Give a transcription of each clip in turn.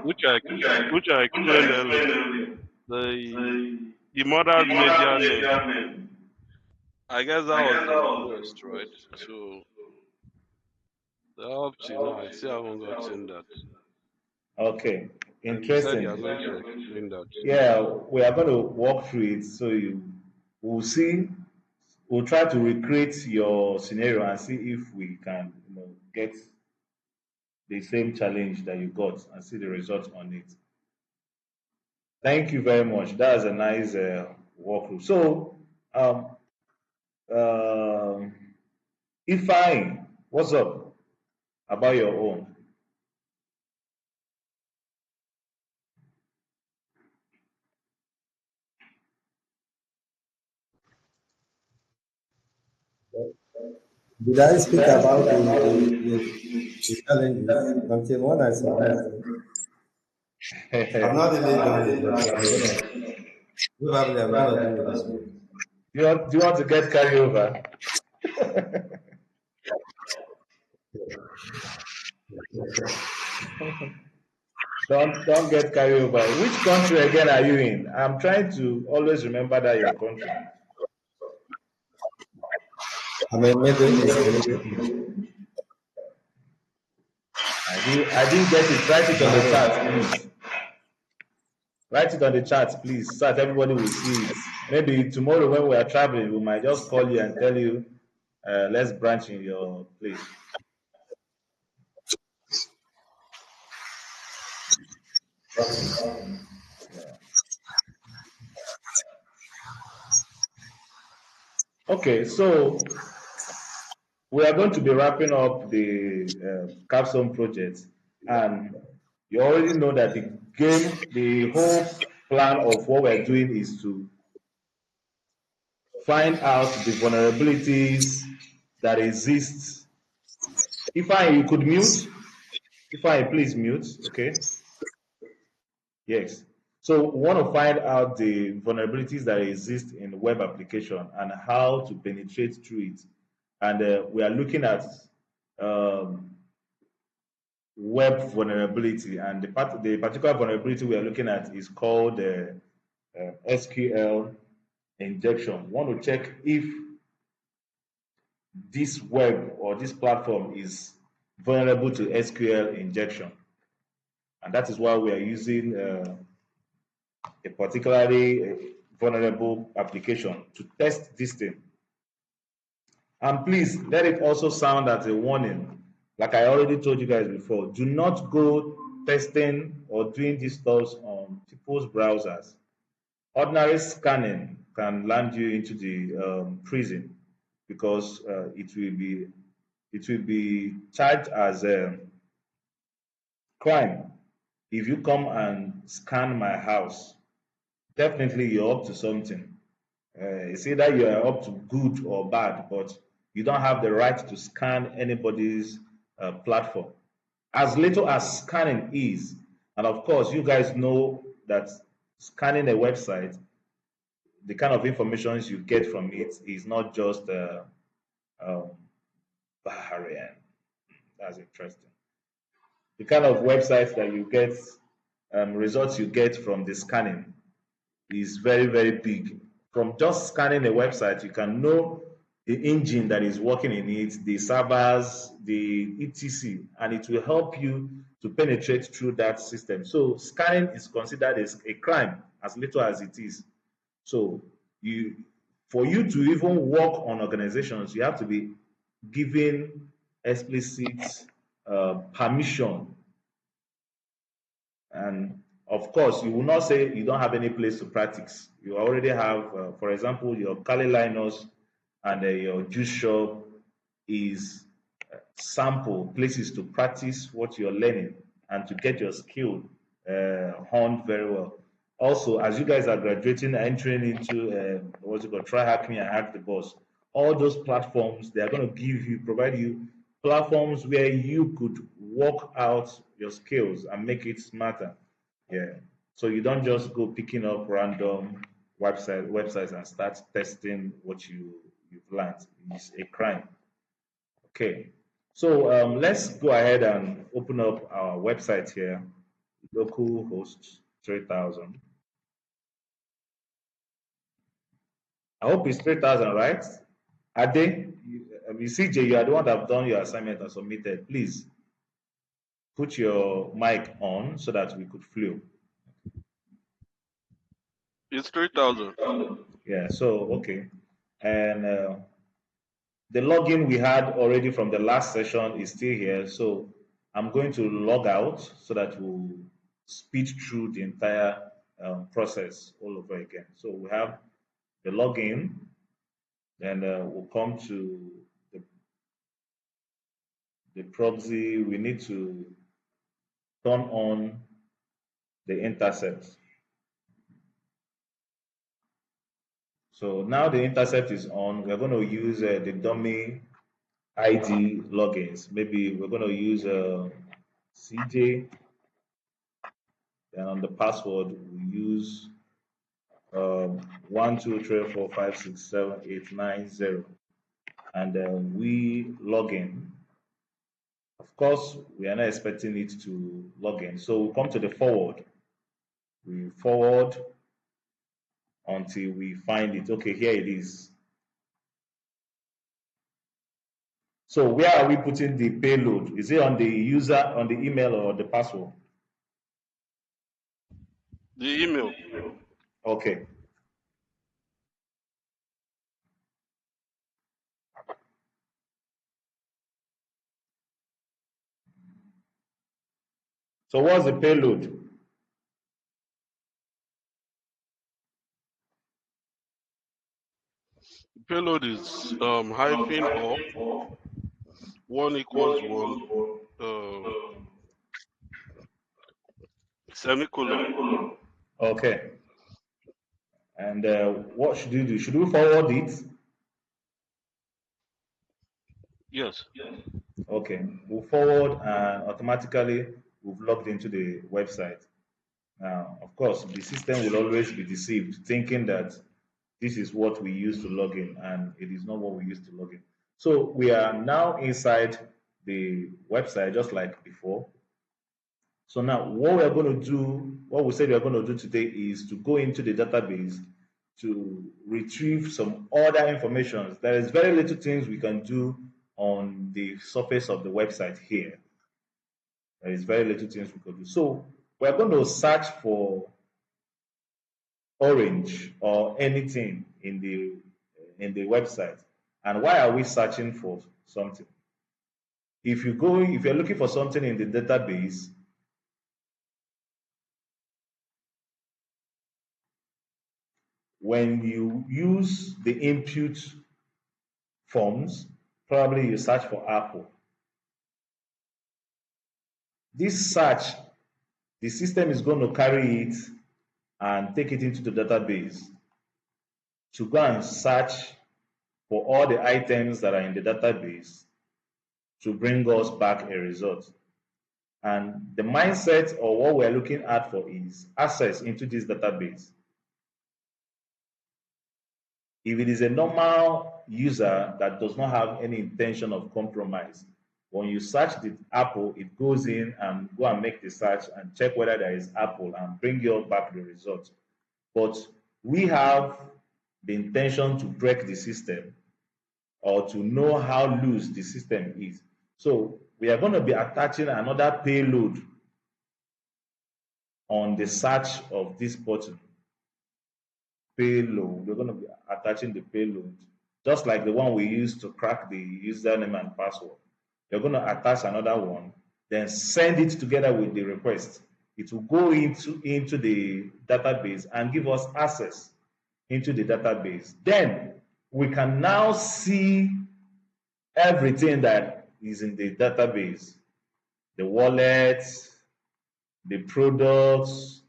which I explained earlier. The mother's media name. I guess that was the request, right? So up to now, I still haven't gotten that. Okay, And you said you are interesting. going to explain that. Yeah, we are going to walk through it. So we'll see. We'll try to recreate your scenario and see if we can, get the same challenge that you got and see the results on it. Thank you very much. That's a nice walkthrough. So, um, Ifeanyi, what's up about your own? Did I speak about the challenges until when I submit? I've not really done it, but probably I'm gonna do it this week. Do you want to get carried over? Don't get carried over. Which country again are you in? I'm trying to always remember that your country. I'm in Middle East. I didn't get it. Write it on the chat, please. Write it on the chat, please, so that everybody will see it. Maybe tomorrow when we are traveling, we might just call you and tell you, let's branch in your place. Yeah. Okay, so we are going to be wrapping up the Capstone project, and you already know that the whole plan of what we're doing is to find out the vulnerabilities that exist. You could mute. Please mute. Okay. Yes. So we want to find out the vulnerabilities that exist in web application and how to penetrate through it. And we are looking at um, web vulnerability, and the particular vulnerability we are looking at is called SQL injection. We want to check if this web or this platform is vulnerable to SQL injection, and that is why we are using a particularly vulnerable application to test this thing. And please let it also sound as a warning. Like I already told you guys before, do not go testing or doing these stuff on people's browsers. Ordinary scanning can land you into the prison because it will be charged as a crime if you come and scan my house. Definitely you're up to something. It's either you are up to good or bad, but you don't have the right to scan anybody's platform. As little as scanning is, and of course, you guys know that scanning a website, the kind of information you get from it is not just um, Baharian. That's interesting. The kind of websites that you get, results you get from the scanning is very, very big. From just scanning a website, you can know the engine that is working in it, the servers, the etc., and it will help you to penetrate through that system. So scanning is considered as a crime, as little as it is. So for you to even work on organizations, you have to be given explicit permission. And of course, you will not say you don't have any place to practice. You already have, for example, your Kali Linus and your juice shop is sample places to practice what you're learning and to get your skill honed very well. Also, as you guys are graduating, entering into what's it called, try hack me and hack the boss. All those platforms, they are going to provide you platforms where you could work out your skills and make it smarter. Yeah. So you don't just go picking up random websites and start testing what you've learned. It's a crime. Okay. So let's go ahead and open up our website here. local host 3000. I hope it's 3000, right? Ade, CJ, you are the one that have done your assignment and submitted. Please put your mic on so that we could flow. It's 3,000. Yeah, so okay. And the login we had already from the last session is still here. So I'm going to log out so that we'll speed through the entire process all over again. So we have the login, then we'll come to the proxy. We need to turn on the intercept. So now the intercept is on. We're going to use the dummy ID logins. Maybe we're going to use CJ. Then on the password, we use 1 2 3 4 5 6 7 8 9 0, and then we log in. Of course, we are not expecting it to log in. So we come to the forward. We forward until we find it. Okay, here it is. So where are we putting the payload? Is it on the user, on the email, or the password? The email. Okay. So what's the payload? The payload is hyphen or 1 equals 1 semicolon. Okay. And what should we do? Should we forward it? Yes. Okay. We'll forward and automatically we've logged into the website. Now, of course, the system will always be deceived, thinking that this is what we use to log in, and it is not what we use to log in. So we are now inside the website just like before. So now what we're going to do, what we said we're going to do today is to go into the database to retrieve some other information. There is very little things we can do on the surface of the website here. There is very little things we can do. So we're going to search for orange or anything in the website. And why are we searching for something? If you're looking for something in the database, when you use the input forms, probably you search for Apple. This search, the system is going to carry it and take it into the database to go and search for all the items that are in the database to bring us back a result. And the mindset or what we're looking at for is access into this database. If it is a normal user that does not have any intention of compromise, when you search the Apple, it goes in and go and make the search and check whether there is Apple and bring you back the result. But we have the intention to break the system or to know how loose the system is. So we are going to be attaching another payload on the search of this button. Payload. We're going to be attaching the payload, just like the one we used to crack the username and password. You're going to attach another one, then send it together with the request. It will go into the database and give us access into the database. Then we can now see everything that is in the database, the wallets, the products,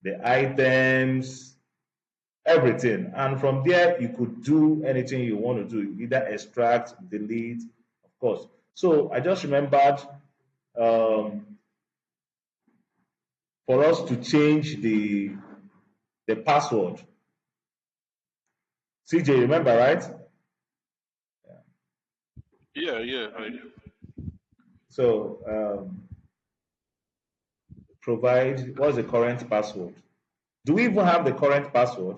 the items, everything. And from there, you could do anything you want to do, either extract, delete, of course. So I just remembered for us to change the password. CJ, remember, right? Yeah, I do. So provide what's the current password. Do we even have the current password?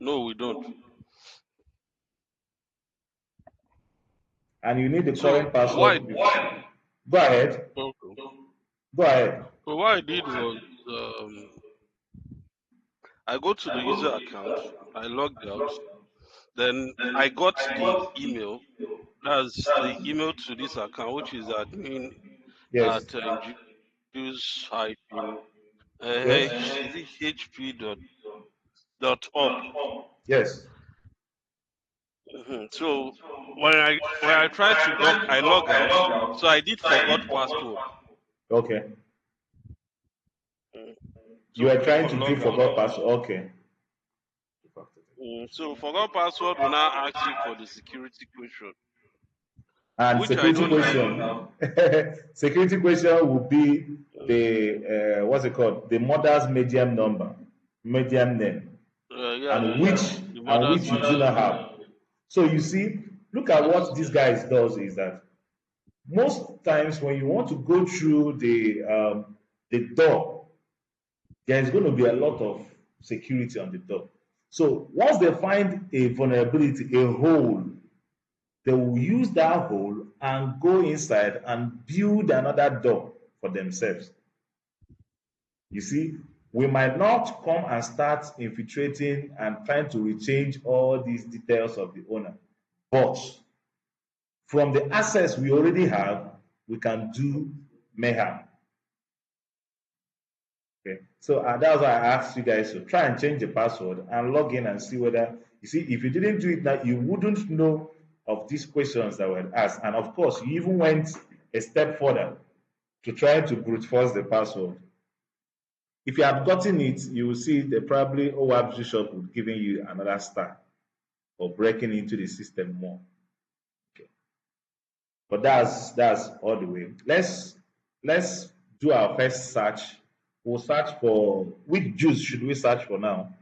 No, we don't. And you need the So current why? password. Go ahead. Okay. Go ahead. So what I did was I go to the user account, I logged out, then I got the email. That's the email to this account, which is admin Yes. at juice hyphen Yes. is it hp dot org. Yes. So when I try to log out. So I did forgot password. Okay. Mhm. You So are click trying on to do log out. forgot password. Okay. So forgot password will now ask you for the security question, And which I security don't know. question, security question will be the what's it called? The mother's medium number, medium name, Yeah, and which the and mother's which you do medium not name. have. So you see, look at Yes, what this yes. guy does is that most times when you want to go through the door, there's going to be a lot of security on the door. So once they find a vulnerability, a hole, they will use that hole and go inside and build another door for themselves. You see, we might not come and start infiltrating and trying to rechange all these details of the owner, but from the access we already have, we can do mayhem. Okay, so that's why I asked you guys to try and change the password and log in and see whether you see if you didn't do it now, you wouldn't know of these questions that were asked. And of course, you even went a step further to try to brute force the password. If you had gotten it, you will see the probably OWASP Bishop would giving you another star for breaking into the system more. Okay. But that's all the way. Let's do our first search. We'll search for which juice should we search for now?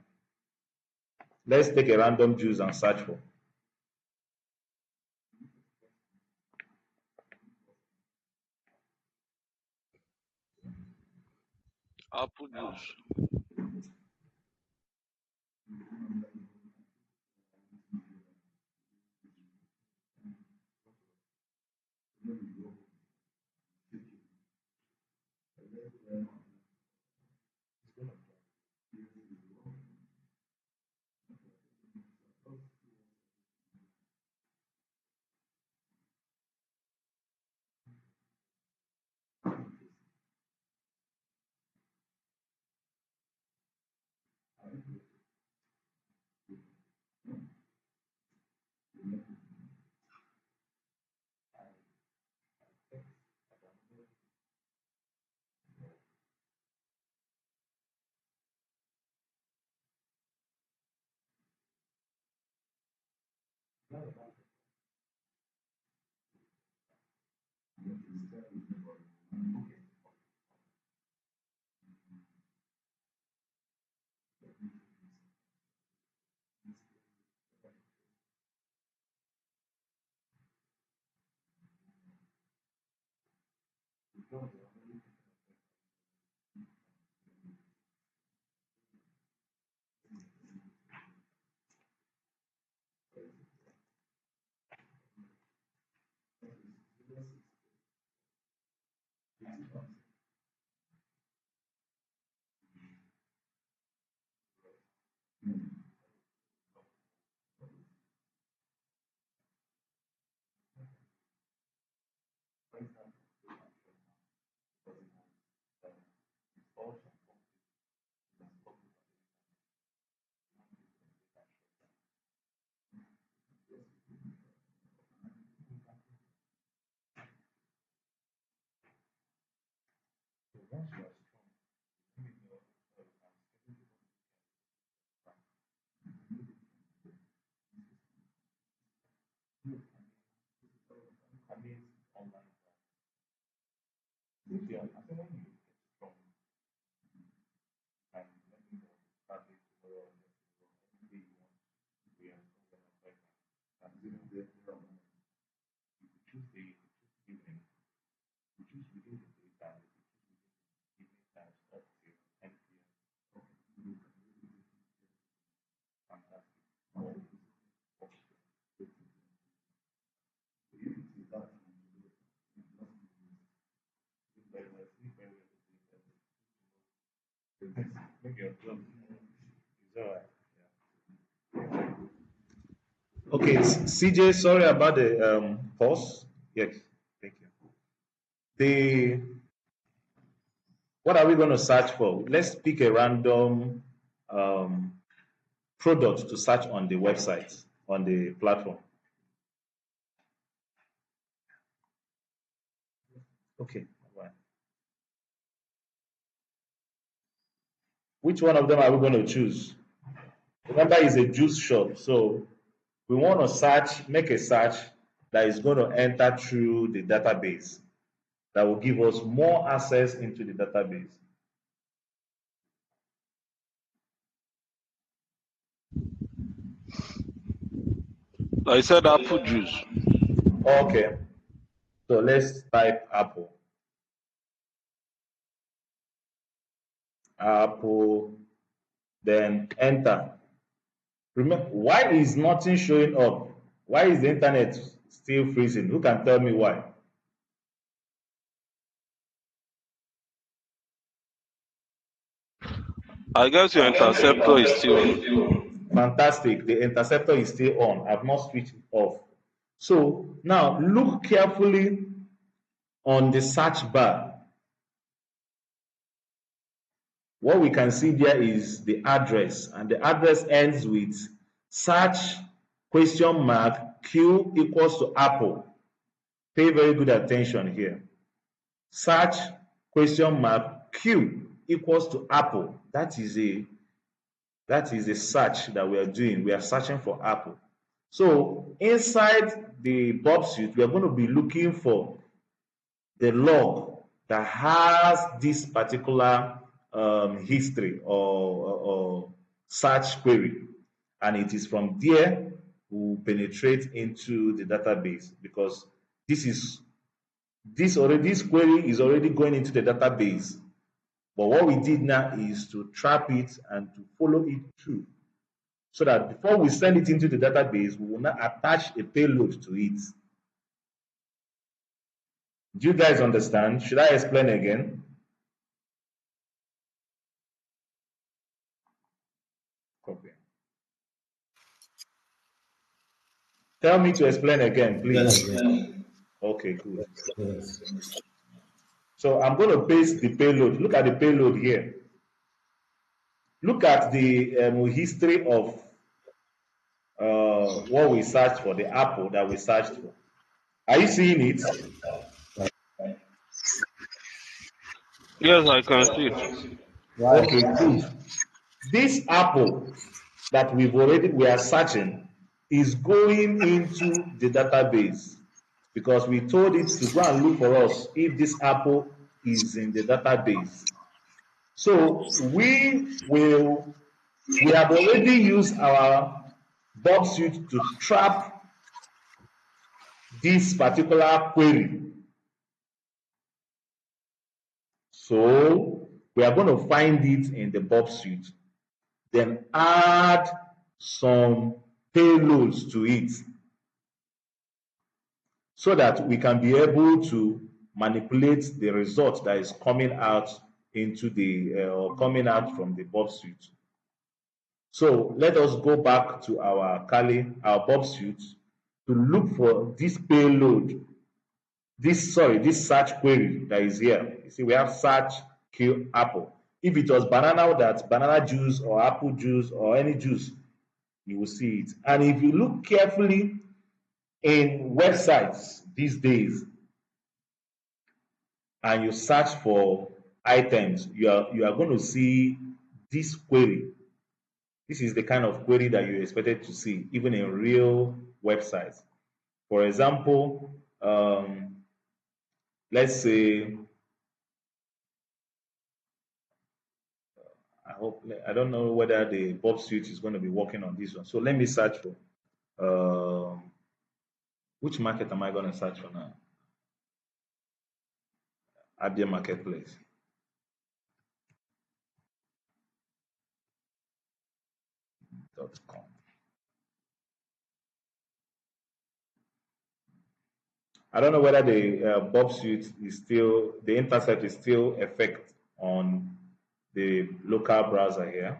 Let's take a random juice and search for. Apple juice. Okay, CJ, sorry about the pause. Yes, thank you. The What are we going to search for? Let's pick a random um, product to search on the website, on the platform. Okay, all right. Which one of them are we going to choose? Remember, it's a juice shop, so we want to search, make a search that is going to enter through the database that will give us more access into the database. I said apple juice. Okay, so let's type Apple. Apple, then enter. Remember, why is nothing showing up? Why is the internet still freezing? Who can tell me why? I guess your interceptor is still on. Fantastic. The interceptor is still on. I've not switched it off. So now look carefully on the search bar. What we can see there is the address, and the address ends with search question mark Q equals to Apple. Pay very good attention here. Search question mark Q equals to Apple. That is a search that we are doing. We are searching for Apple. So inside the burpsuite, we are going to be looking for the log that has this particular history or search query, and it is from there we penetrate into the database, because this query is already going into the database. But what we did now is to trap it and to follow it through, so that before we send it into the database, we will not attach a payload to it. Do you guys understand? Should I explain again? Copy. Tell me to explain again, Then please. again. Okay, good. Yes. So I'm going to paste the payload. Look at the payload here. Look at the history of what we searched for, the Apple that we searched for. Are you seeing it? Yes, I can see it. Right. Okay, good. This Apple that we are searching is going into the database, because we told it to go and look for us if this Apple is in the database. So we have already used our burpsuite to trap this particular query. So we are going to find it in the burpsuite, then add some payloads to it, so that we can be able to manipulate the result that is coming out into the or coming out from the burpsuite. So let us go back to our burpsuite, to look for this payload, this search query that is here. You see, we have search Q Apple. If it was banana juice or apple juice or any juice, you will see it. And if you look carefully in websites these days and you search for items, you are going to see this query. This is the kind of query that you expected to see even in real websites. For example, let's say, I don't know whether the Bob suite is going to be working on this one. So let me search for which market am I going to search for now? Abia Marketplace. .com. I don't know whether the Bob suite is still, the intercept is still effect on the local browser here.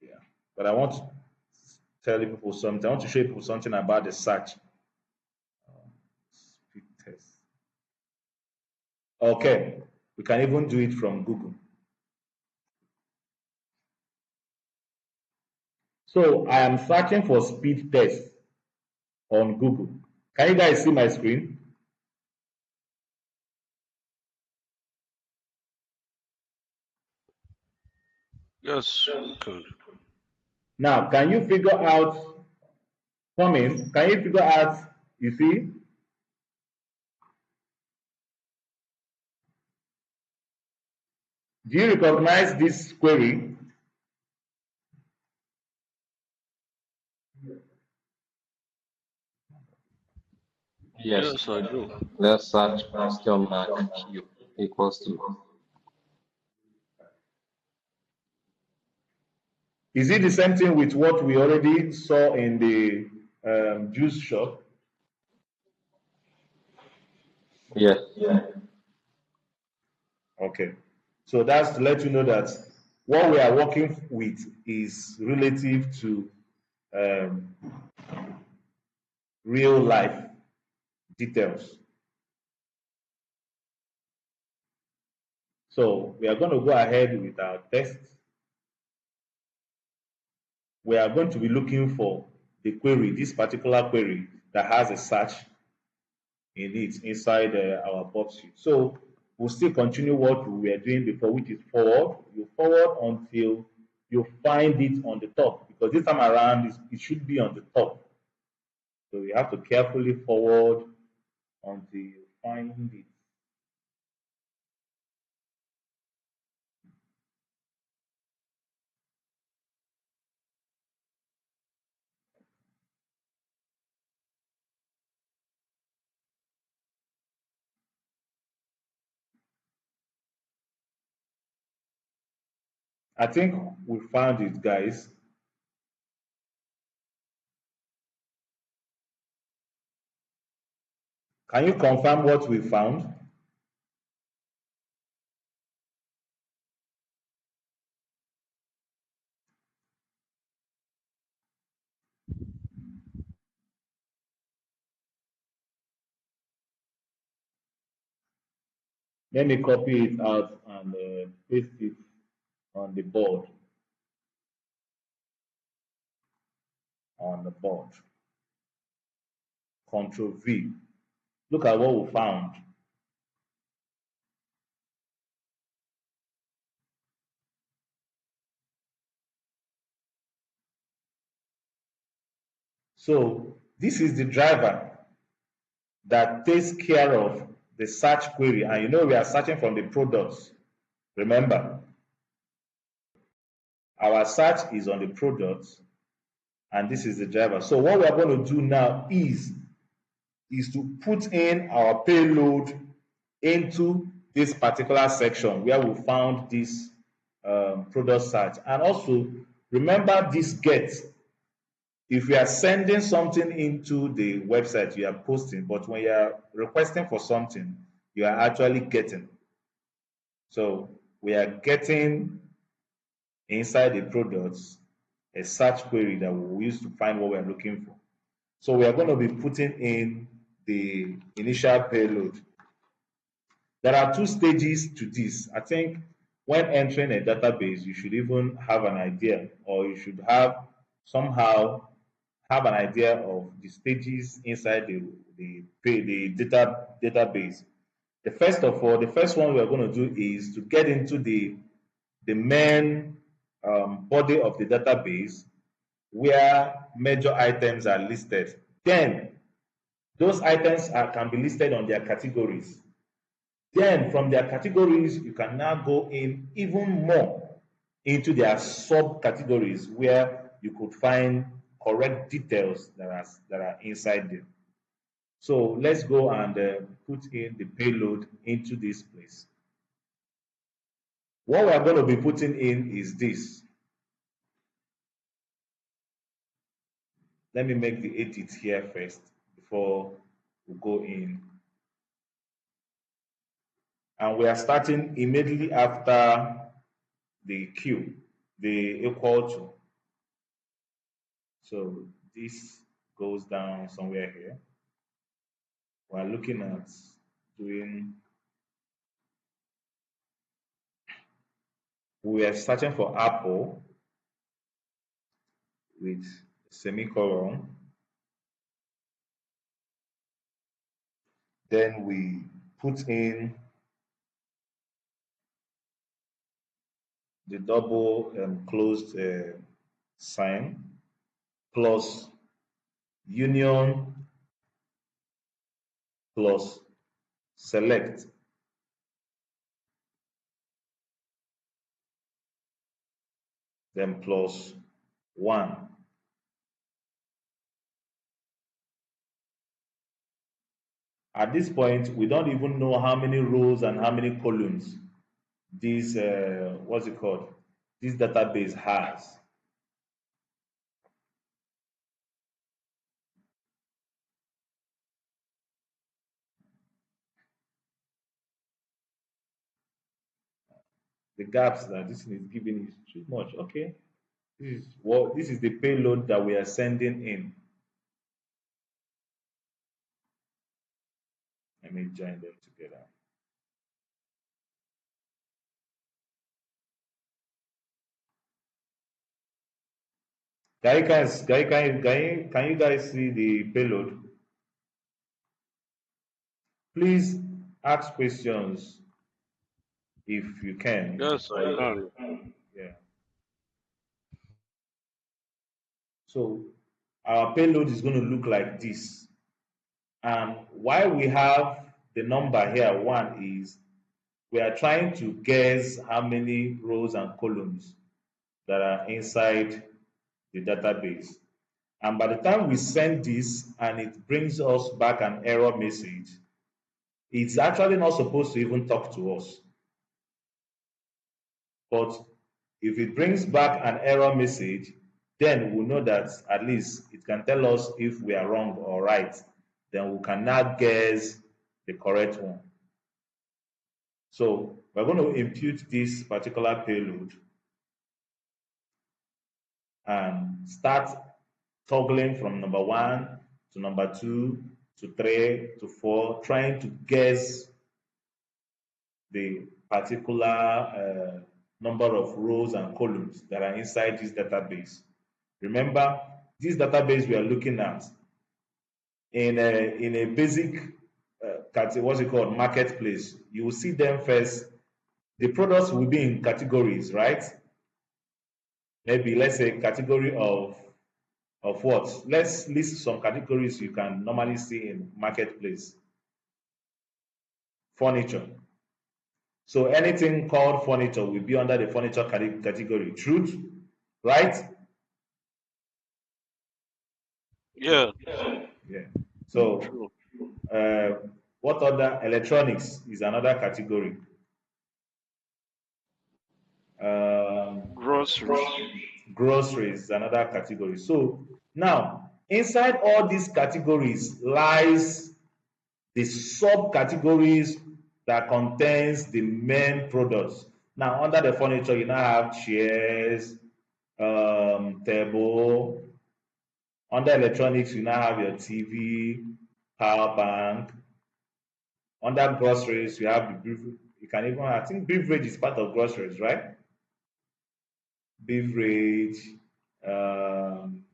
Yeah. But I want to tell people something. I want to show people something about the search. Speed test. Okay. We can even do it from Google. So I am searching for speed test on Google. Can you guys see my screen? Yes, we can. Now, can you figure out, Tommy, can you figure out, you see, do you recognize this query? Yes, Yes, I do. let's search question mark Q equals to. Is it the same thing with what we already saw in the juice shop? Yes, Okay. So that's to let you know that what we are working with is relative to um, real life details. So we are going to go ahead with our test. We are going to be looking for the query, this particular query that has a search in it inside our burpsuite. So we'll still continue what we were doing before, which is forward. You forward until you find it on the top, because this time around it should be on the top. So you have to carefully forward until you find it. I think we found it, guys. Can you confirm what we found? Let me copy it out and paste it on the board. On the board. Control V. Look at what we found. So this is the driver that takes care of the search query. And you know we are searching from the products. Remember, our search is on the products, and this is the driver. So what we are going to do now is to put in our payload into this particular section where we found this product search. And also remember this get. If you are sending something into the website, you are posting, but when you are requesting for something, you are actually getting. So we are getting inside the products a search query that we will use to find what we are looking for. So we are going to be putting in the initial payload. There are two stages to this. I think when entering a database, you should even have an idea, or you should have somehow have an idea of the stages inside the database. The first of all, the first one we are going to do is to get into the main body of the database where major items are listed. Then those items can be listed on their categories. Then from their categories, you can now go in even more into their subcategories where you could find correct details that are inside them. So let's go and put in the payload into this place. What we are going to be putting in is this. Let me make the edit here first before we go in. And we are starting immediately after the Q, the equal to. So this goes down somewhere here. We're looking at doing, we are searching for Apple with semicolon. Then we put in the double closed sign plus union plus select, then plus 1. At this point, we don't even know how many rows and how many columns this, what's it called, this database has. The gaps that this is giving is too much. Okay, this is the payload that we are sending in. Let me join them together. Can you guys see the payload? Please ask questions if you can. Yes, I can. Yeah. So our payload is going to look like this. And why we have the number here, 1, is we are trying to guess how many rows and columns that are inside the database. And by the time we send this and it brings us back an error message, it's actually not supposed to even talk to us. But if it brings back an error message, then we'll know that at least it can tell us if we are wrong or right. Then we can now guess the correct one. So we're going to impute this particular payload and start toggling from number 1 to number 2 to 3 to 4, trying to guess the particular number of rows and columns that are inside this database. Remember, this database we are looking at in a basic what's it called, marketplace. You will see them first. The products will be in categories, right? Maybe let's say category of what? Let's list some categories you can normally see in marketplace. Furniture. So anything called furniture will be under the furniture category. Truth, right? Yeah, Yeah. So true. what other? Electronics is another category. Groceries. Groceries is another category. So now inside all these categories lies the subcategories that contains the main products. Now under the furniture you now have chairs, table. Under electronics you now have your TV, power bank. Under groceries you have the beverage. You can even, I think beverage is part of groceries, right? Beverage, um,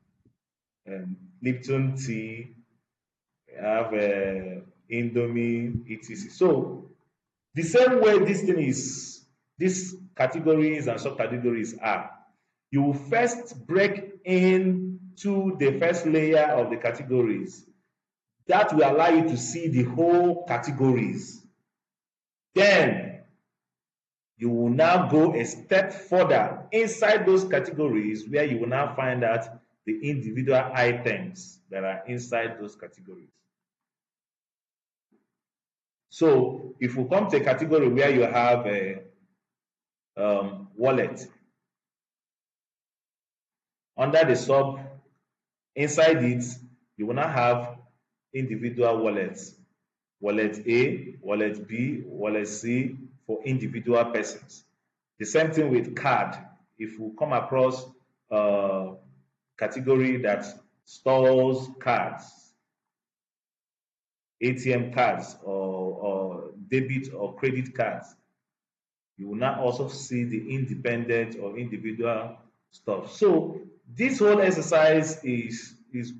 Lipton tea, have Indomie, etc. So the same way this thing is, these categories and subcategories are, you will first break into the first layer of the categories. That will allow you to see the whole categories. Then you will now go a step further inside those categories where you will now find out the individual items that are inside those categories. So if we come to a category where you have a wallet, under the sub, inside it, you will now have individual wallets. wallet A, wallet B, wallet C for individual persons. The same thing with card. If we come across a category that stores cards, ATM cards or debit or credit cards, you will now also see the independent or individual stuff. So this whole exercise is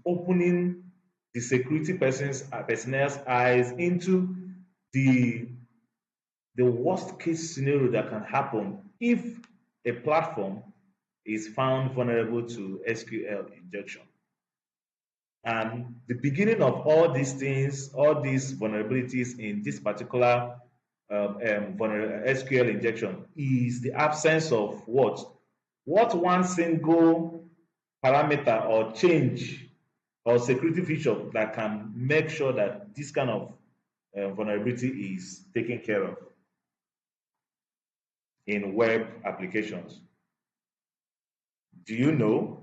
opening the security personnel's eyes into the the worst case scenario that can happen if a platform is found vulnerable to SQL injection. And the beginning of all these things, all these vulnerabilities in this particular SQL injection is the absence of what? What one single parameter or change or security feature that can make sure that this kind of vulnerability is taken care of in web applications. Do you know?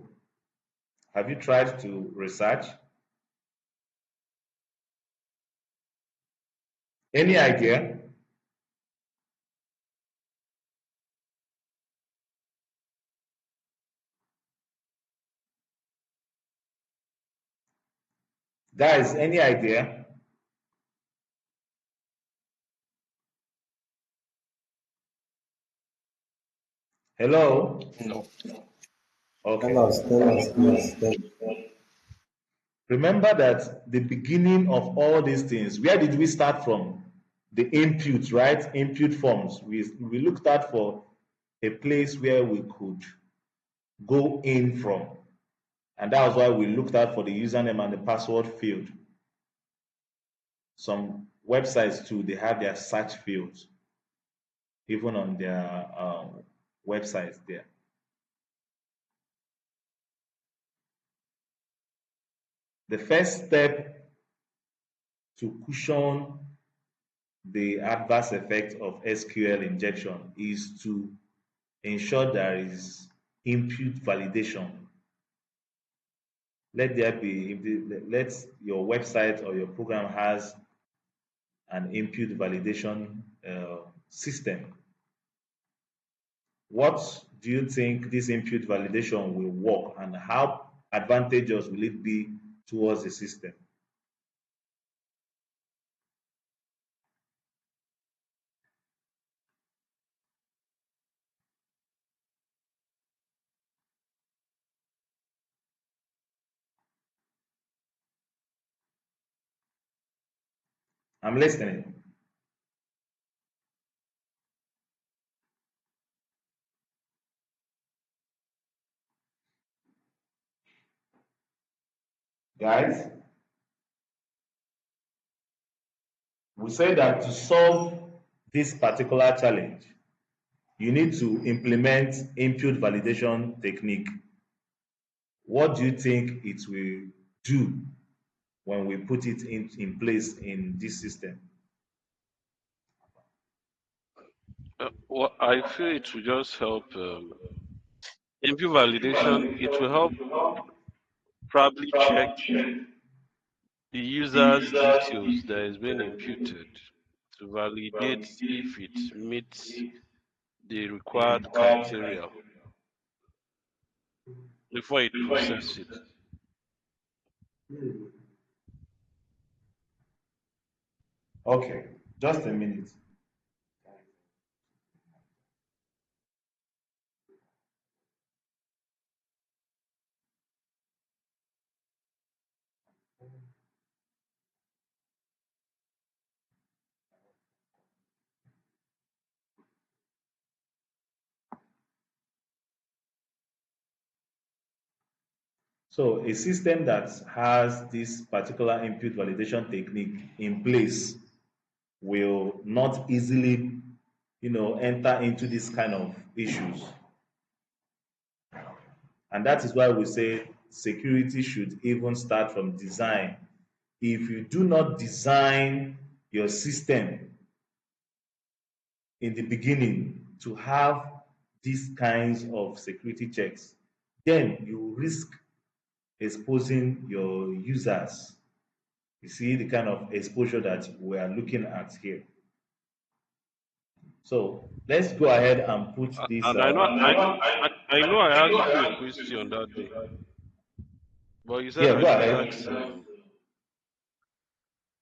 Have you tried to research? Any idea? Guys, any idea? Hello? No. Okay. Tell us, please. Remember that the beginning of all these things, where did we start from? The input, right? Input forms. We looked at for a place where we could go in from. And that was why we looked at for the username and the password field. Some websites too, they have their search fields, even on their websites there. The first step to cushion the adverse effect of SQL injection is to ensure there is input validation. Let there be, let your website or your program has an input validation system. What do you think this input validation will work, and how advantageous will it be towards the system? I'm listening. Guys, we say that to solve this particular challenge, you need to implement input validation technique. What do you think it will do when we put it in place in this system? Well, I feel it will just help input validation. It will help probably check the user's details that is being imputed to validate if it meets the required criteria before it processes it. Okay, just a minute. So a system that has this particular input validation technique in place will not easily, enter into this kind of issues. And that is why we say security should even start from design. If you do not design your system in the beginning to have these kinds of security checks, then you risk exposing your users You see the kind of exposure that we are looking at here. So let's go ahead and put this. And I know I asked you a question that day, but you said Yeah, I go should ahead. ask.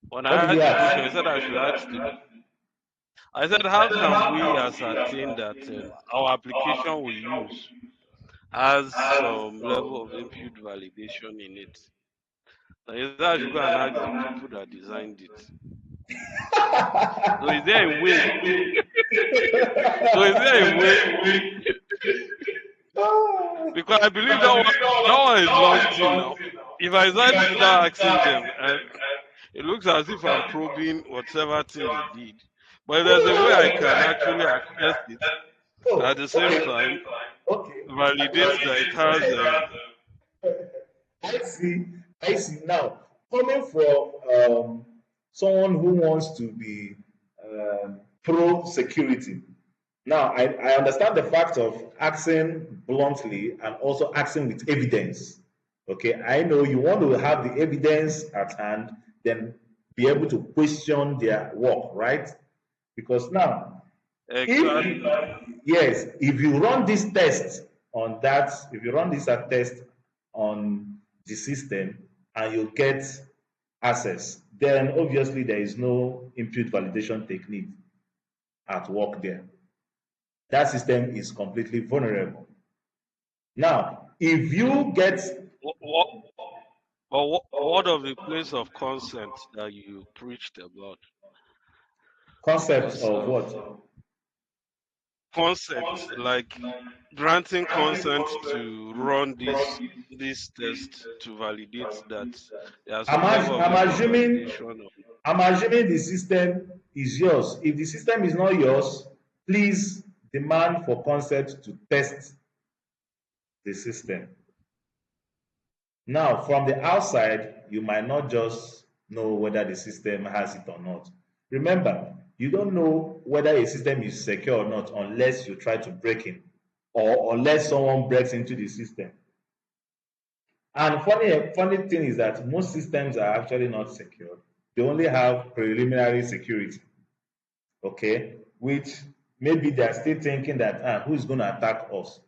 When What I did you asked the question, ask? you said I should ask the. I said, how can we ascertain that our application we use has some level of input validation in it? Now, you said I should go and ask the people that designed it. So is there a way? So is there a way? Because I believe that one is long thing now. If I start asking them, it looks as if I'm probing whatever thing they did. But if there's a way I can actually access it at Oh, the same okay. time, Okay. validate that it has I see. I see. Now, coming from someone who wants to be pro security, now I understand the fact of asking bluntly and also asking with evidence. Okay, I know you want to have the evidence at hand, then be able to question their work, right? Because now, if exactly. yes, if you run this test on that, if you run this test on the system and you get access, then obviously there is no input validation technique at work there. That system is completely vulnerable. Now, if you get What, but what of the place of consent that you preached about? concepts Because of what? consent, like granting consent to run this test to validate that there are some level of I'm input assuming validation. I'm assuming the system is yours. If the system is not yours, please demand for consent to test the system. Now, from the outside, you might not just know whether the system has it or not. Remember, you don't know whether a system is secure or not unless you try to break in or unless someone breaks into the system. And funny thing is that most systems are actually not secure. They only have preliminary security, okay? Which maybe they're still thinking that who's going to attack us?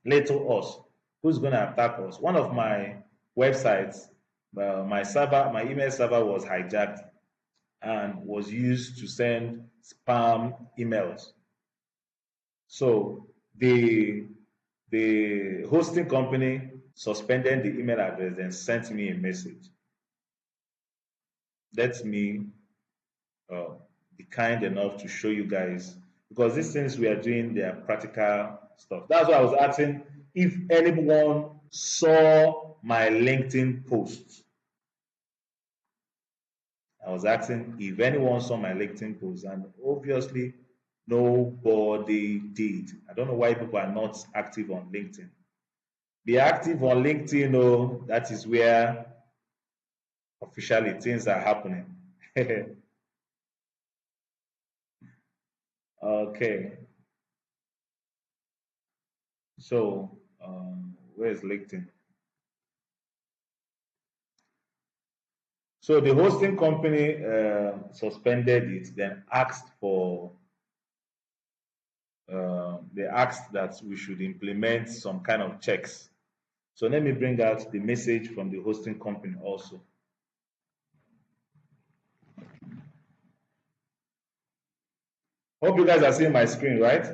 Little us. Who's going to attack us? One of my websites, my email server was hijacked and was used to send spam emails. So the hosting company suspended the email address and sent me a message. Let me uh, be kind enough to show you guys because these things we are doing, they are practical stuff. That's why I was asking if anyone saw my LinkedIn post. I was asking if anyone saw my LinkedIn post, and obviously nobody did. I don't know why people are not active on LinkedIn. Be active on LinkedIn, oh, that is where officially things are happening. Okay, so where is LinkedIn? So the hosting company suspended it, then asked for they asked that we should implement some kind of checks. So let me bring out the message from the hosting company also. Hope you guys are seeing my screen, right?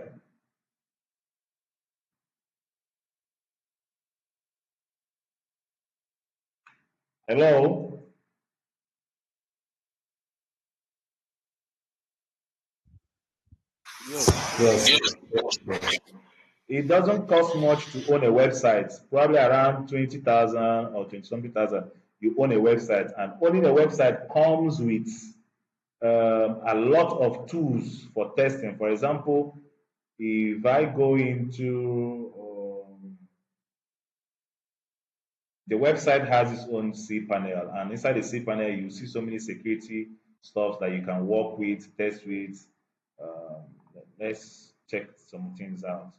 Hello? Yes. Yes. It doesn't cost much to own a website, probably around 20,000 or 20 something thousand. You own a website, and owning a website comes with a lot of tools for testing. For example, if I go into the website has its own cPanel, and inside the cPanel, you see so many security stuff that you can work with, test with. Um, let's check some things out.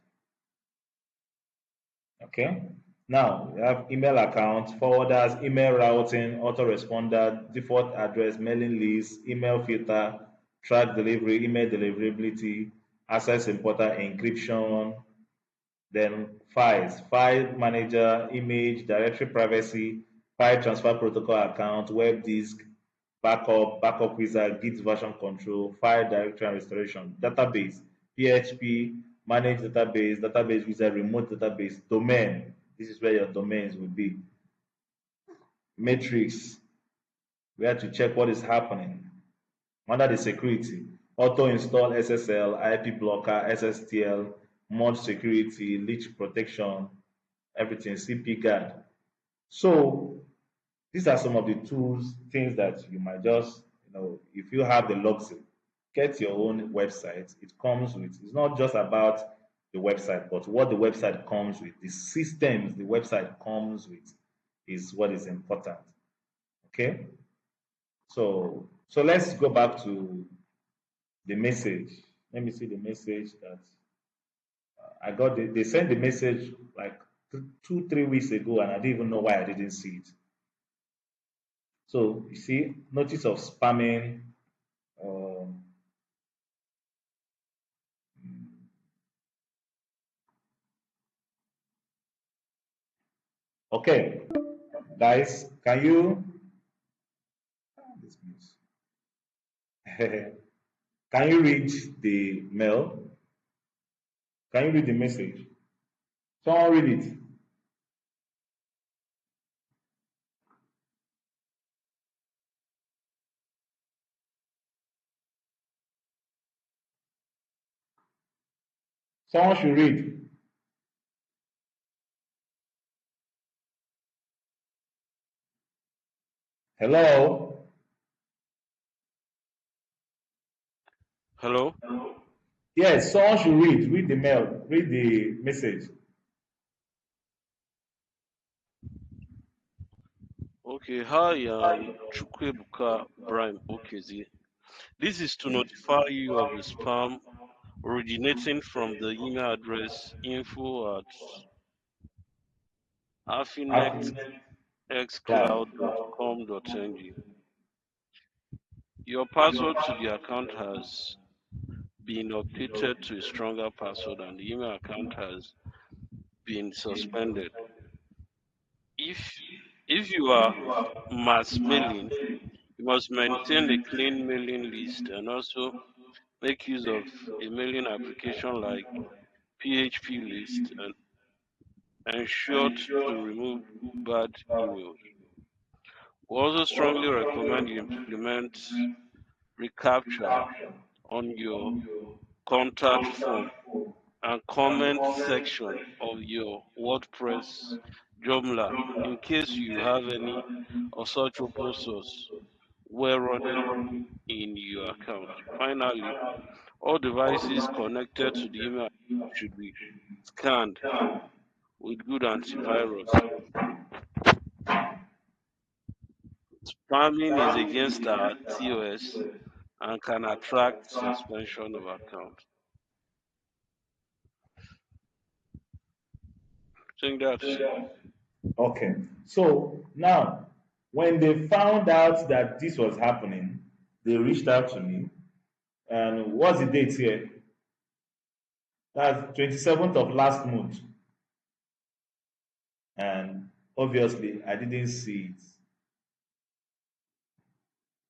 Okay. Now we have email accounts, forwarders, email routing, autoresponder, default address, mailing list, email filter, track delivery, email deliverability, access importer, encryption, then files, file manager, image, directory privacy, file transfer protocol account, web disk, backup, backup wizard, Git version control, file directory and restoration, database, PHP, manage database, database wizard, remote database, domain. This is where your domains will be. Matrix, where to check what is happening. Under the security, auto install SSL, IP blocker, SSTL, mod security, leak protection, everything, CP guard. So these are some of the tools, things that you might just, if you have the luxury, get your own website. It comes with, it's not just about the website, but what the website comes with, the systems the website comes with is what is important. Okay? So let's go back to the message. Let me see the message that I got. They sent the message like 2, 3 weeks ago, and I didn't even know why I didn't see it. So you see, notice of spamming. Um, okay, guys, can you this means- can you read the mail? Can you read the message? Someone read it. Someone should read. Hello. Hello? Yes, someone should read. Read the mail. Read the message. Okay, hi, Chukwebuka Brian Okezi. This is to notify you of the spam originating from the email address info@Happy cloud. afinexxcloud.com.ng. Your password to the account has been updated to a stronger password and the email account has been suspended. If if you are mass mailing, you must maintain a clean mailing list and also make use of a mailing application like PHP list and ensure to remove bad emails. We also strongly recommend you implement reCAPTCHA on your contact form and comment section of your WordPress Joomla in case you have any of such open source were running in your account. Finally, all devices connected to the email should be scanned with good antivirus. Spamming is against our TOS and can attract suspension of account. I think that's it. Okay. So now, when they found out that this was happening, they reached out to me. And what's the date here? That's 27th of last month. And obviously, I didn't see it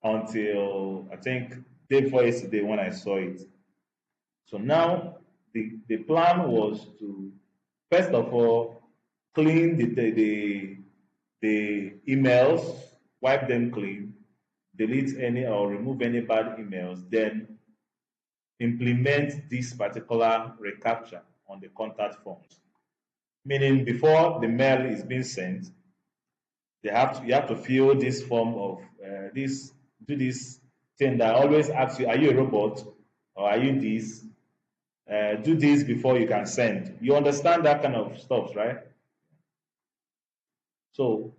until I think day before yesterday when I saw it. So now the plan was to first of all clean the emails, wipe them clean, delete any or remove any bad emails, then implement this particular recapture on the contact forms. Meaning before the mail is being sent, you have to fill this form of this do this thing that always asks you, are you a robot or are you this? Do this before you can send. You understand that kind of stuff, right? So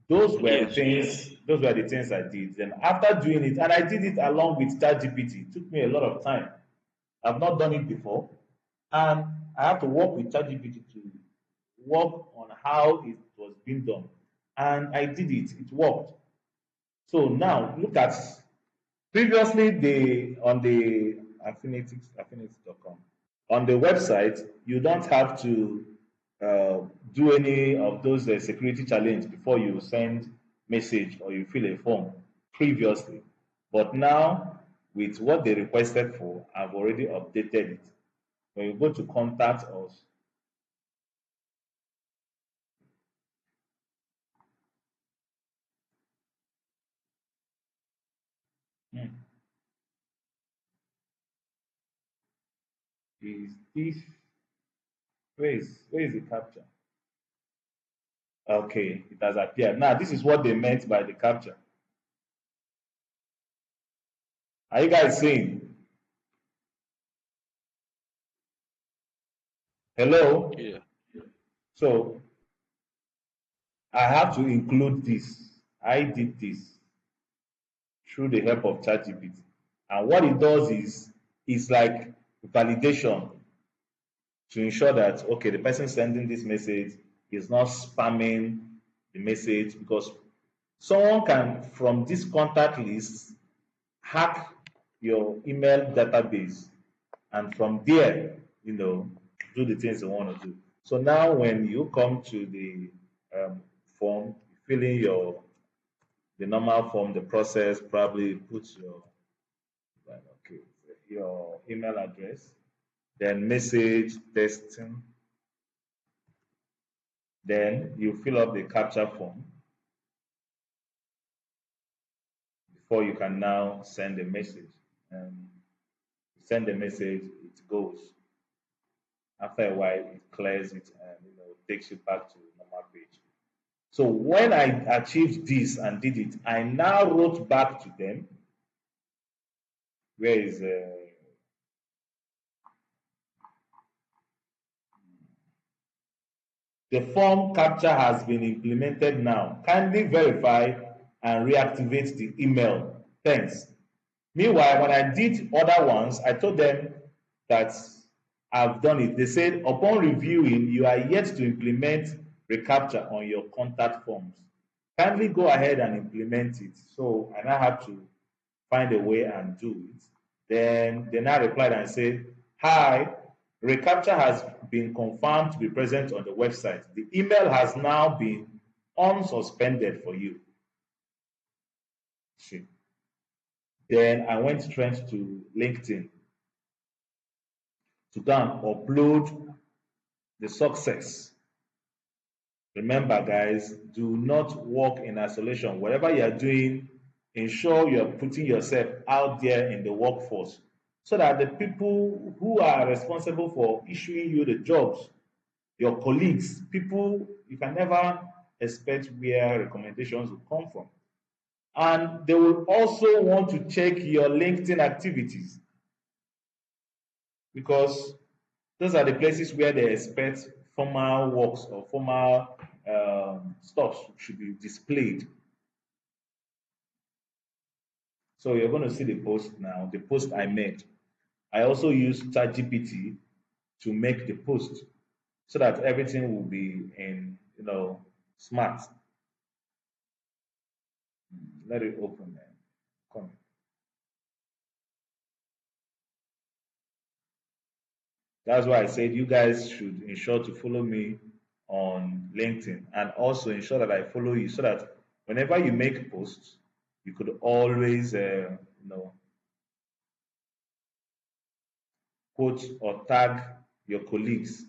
those were the Yes. things. Those were the things I did. Then after doing it, and I did it along with ChatGPT. It took me a lot of time. I've not done it before, and I have to work with ChatGPT to work on how it was being done. And I did it. It worked. So now look at previously the affinity.com. On the website, you don't have to uh, do any of those security challenge before you send message or you fill a form previously. But now, with what they requested for, I've already updated it. When you go to contact us, hmm, is this where is the capture? Okay, it has appeared. Now, this is what they meant by the capture. Are you guys seeing? Hello? Yeah. So I have to include this. I did this through the help of ChatGPT. And what it does is it's like validation to ensure that okay, the person sending this message is not spamming the message, because someone can from this contact list hack your email database, and from there, do the things you want to do. So now when you come to the form, fill in the normal form, the process, probably put okay, your email address, then message testing, then you fill up the capture form before you can now send a message. And send the message, it goes. After a while, it clears it and takes you back to the normal page. So when I achieved this and did it, I now wrote back to them. Where is the form capture has been implemented now. Kindly verify and reactivate the email. Thanks. Meanwhile, when I did other ones, I told them that I've done it. They said, upon reviewing, you are yet to implement reCAPTCHA on your contact forms. Kindly go ahead and implement it. So I now have to find a way and do it. Then they now replied and said, hi, reCAPTCHA has been confirmed to be present on the website. The email has now been unsuspended for you. See. Then I went straight to LinkedIn to go and upload the success. Remember, guys, do not work in isolation. Whatever you are doing, ensure you are putting yourself out there in the workforce so that the people who are responsible for issuing you the jobs, your colleagues, people you can never expect where recommendations will come from. And they will also want to check your LinkedIn activities, because those are the places where they expect formal works or formal stuff should be displayed. So you're going to see the post now, the post I made. I also use ChatGPT to make the post so that everything will be in, smart. Let it open there. Come. That's why I said you guys should ensure to follow me on LinkedIn, and also ensure that I follow you so that whenever you make posts, you could always, quote or tag your colleagues.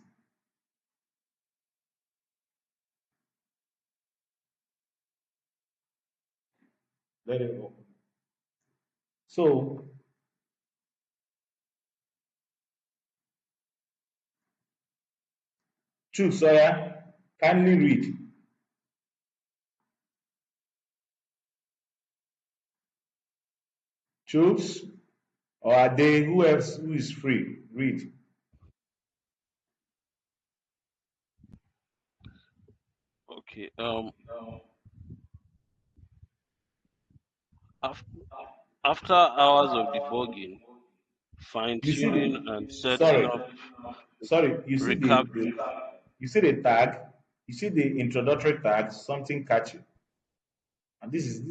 Let it open. So, Chuck Sawyer, kindly read. Chooks, or are they who else who is free? Read. Okay. Af- After hours of debugging, fine You see tuning, the and setting sorry, up sorry. You see recap. You see the tag, you see the introductory tag, something catchy. And these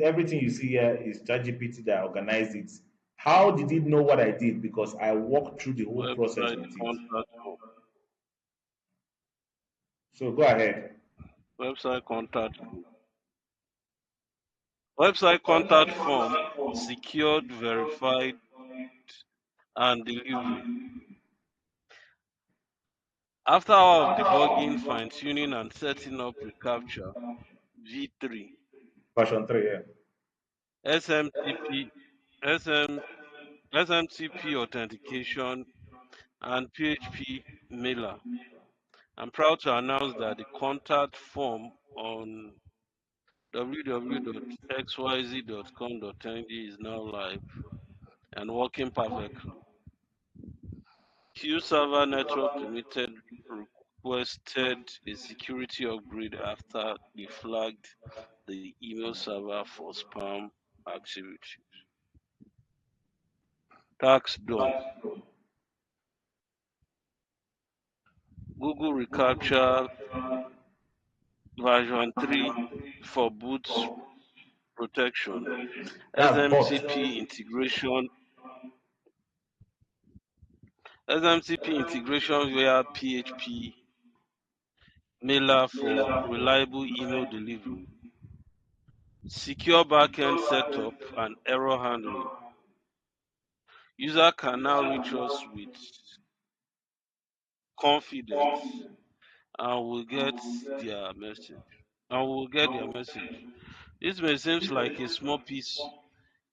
everything you see here is ChatGPT that organized it. How did it know what I did? Because I walked through the whole process Website with it. contact form. So go ahead. Website contact form. Website contact form, secured, verified, and delivery. After hour of debugging, fine-tuning, and setting up reCAPTCHA v3, Version 3, yeah. SMTP, SM, SMTP authentication, and PHP mailer. I'm proud to announce that the contact form on www.xyz.com.ng is now live and working perfectly. Q Server Network Limited requested a security upgrade after they flagged the email server for spam activity. Tax done. Google reCAPTCHA version 3 for boot protection. That's bot. SMTP integration. SMTP integration via PHP mailer for reliable email delivery. Secure backend setup and error handling. User can now reach us with confidence and will get their message. This may seem like a small piece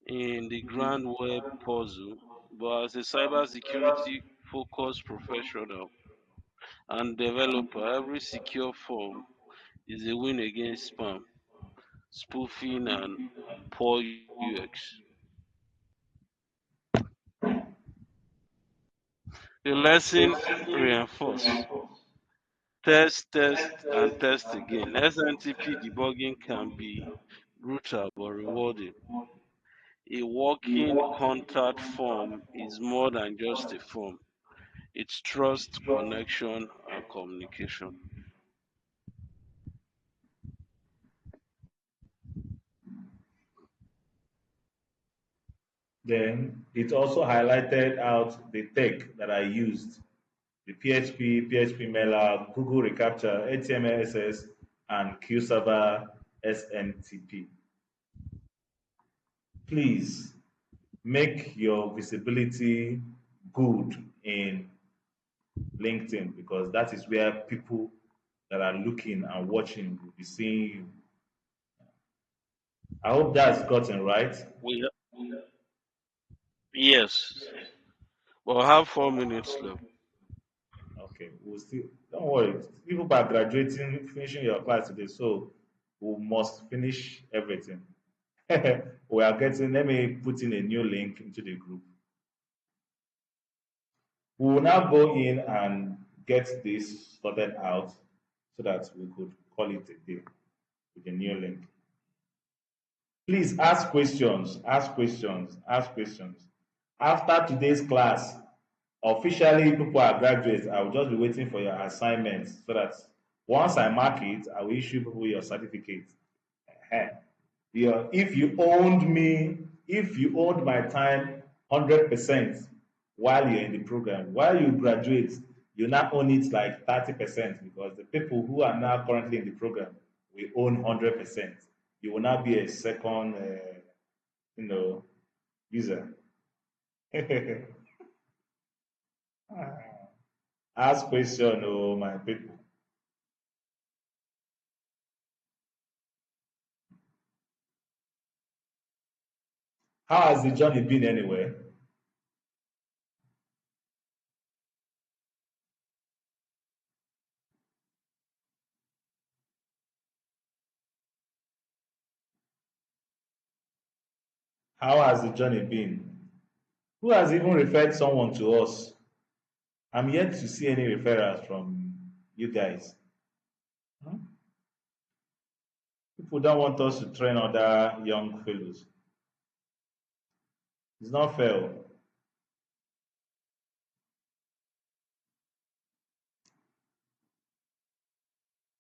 in the grand web puzzle, but as a cybersecurity focused professional and developer, every secure form is a win against spam, spoofing, and poor UX. The lesson reinforced. Test, test, and test again. SNTP debugging can be brutal but rewarding. A working contact form is more than just a form. It's trust, connection, and communication. Then it also highlighted out the tech that I used, the PHP mailer, Google reCAPTCHA, HTML, and QServer SMTP. Please make your visibility good in LinkedIn because that is where people that are looking and watching will be seeing you. I hope that's gotten right. We yes, we'll have 4 minutes left. Okay, we'll still don't worry. People are graduating, finishing your class today, so we must finish everything. We are getting. Let me put in a new link into the group. We will now go in and get this sorted out so that we could call it a day with a new link. Please ask questions, ask questions, ask questions. After today's class, officially people are graduates. I will just be waiting for your assignments so that once I mark it, I will issue people your certificate. Ehen. If you owned me, if you owned my time 100% while you're in the program, while you graduate, you now own it like 30% because the people who are now currently in the program will own 100%. You will not be a second, you know, user. Ask question, oh my people. How has the journey been anyway? How has the journey been? Who has even referred someone to us? I'm yet to see any referrals from you guys. Hmm? People don't want us to train other young fellows. It's not fair.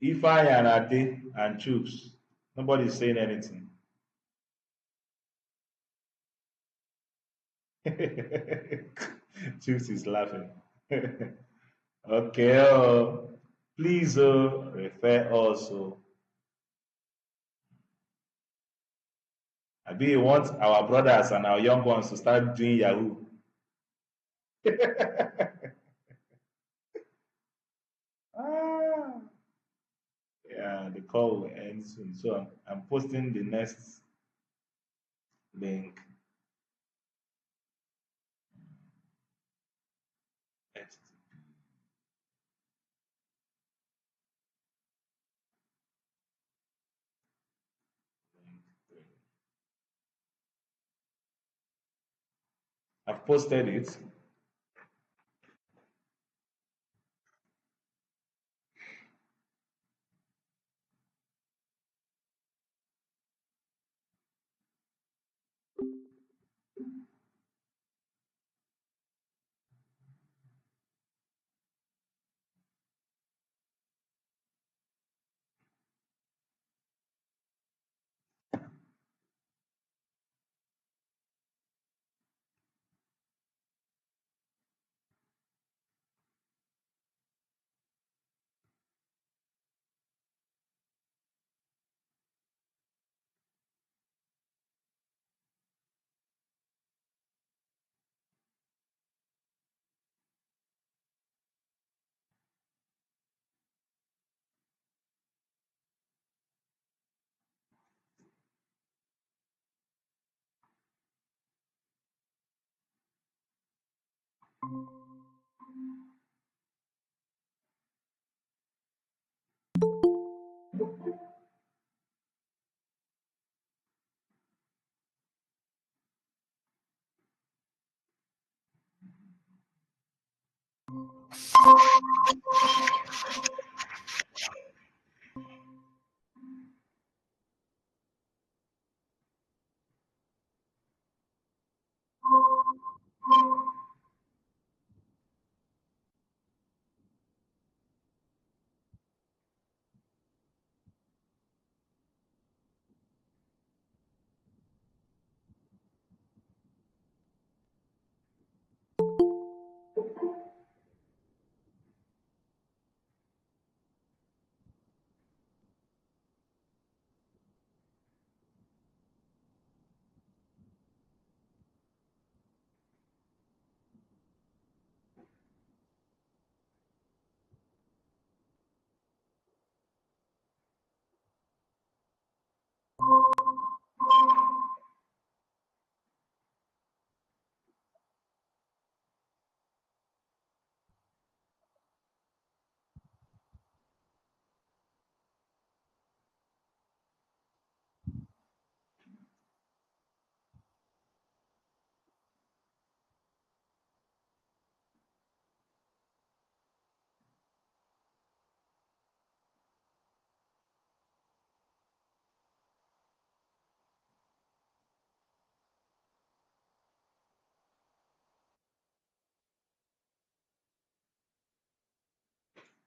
Ifeanyi and Ade and Chooks. Nobody's saying anything. Chooks is laughing. Okay, please refer us. I be want our brothers and our young ones to start doing Yahoo. Ah, yeah, the call will end soon. So I'm posting the next link. I've posted it.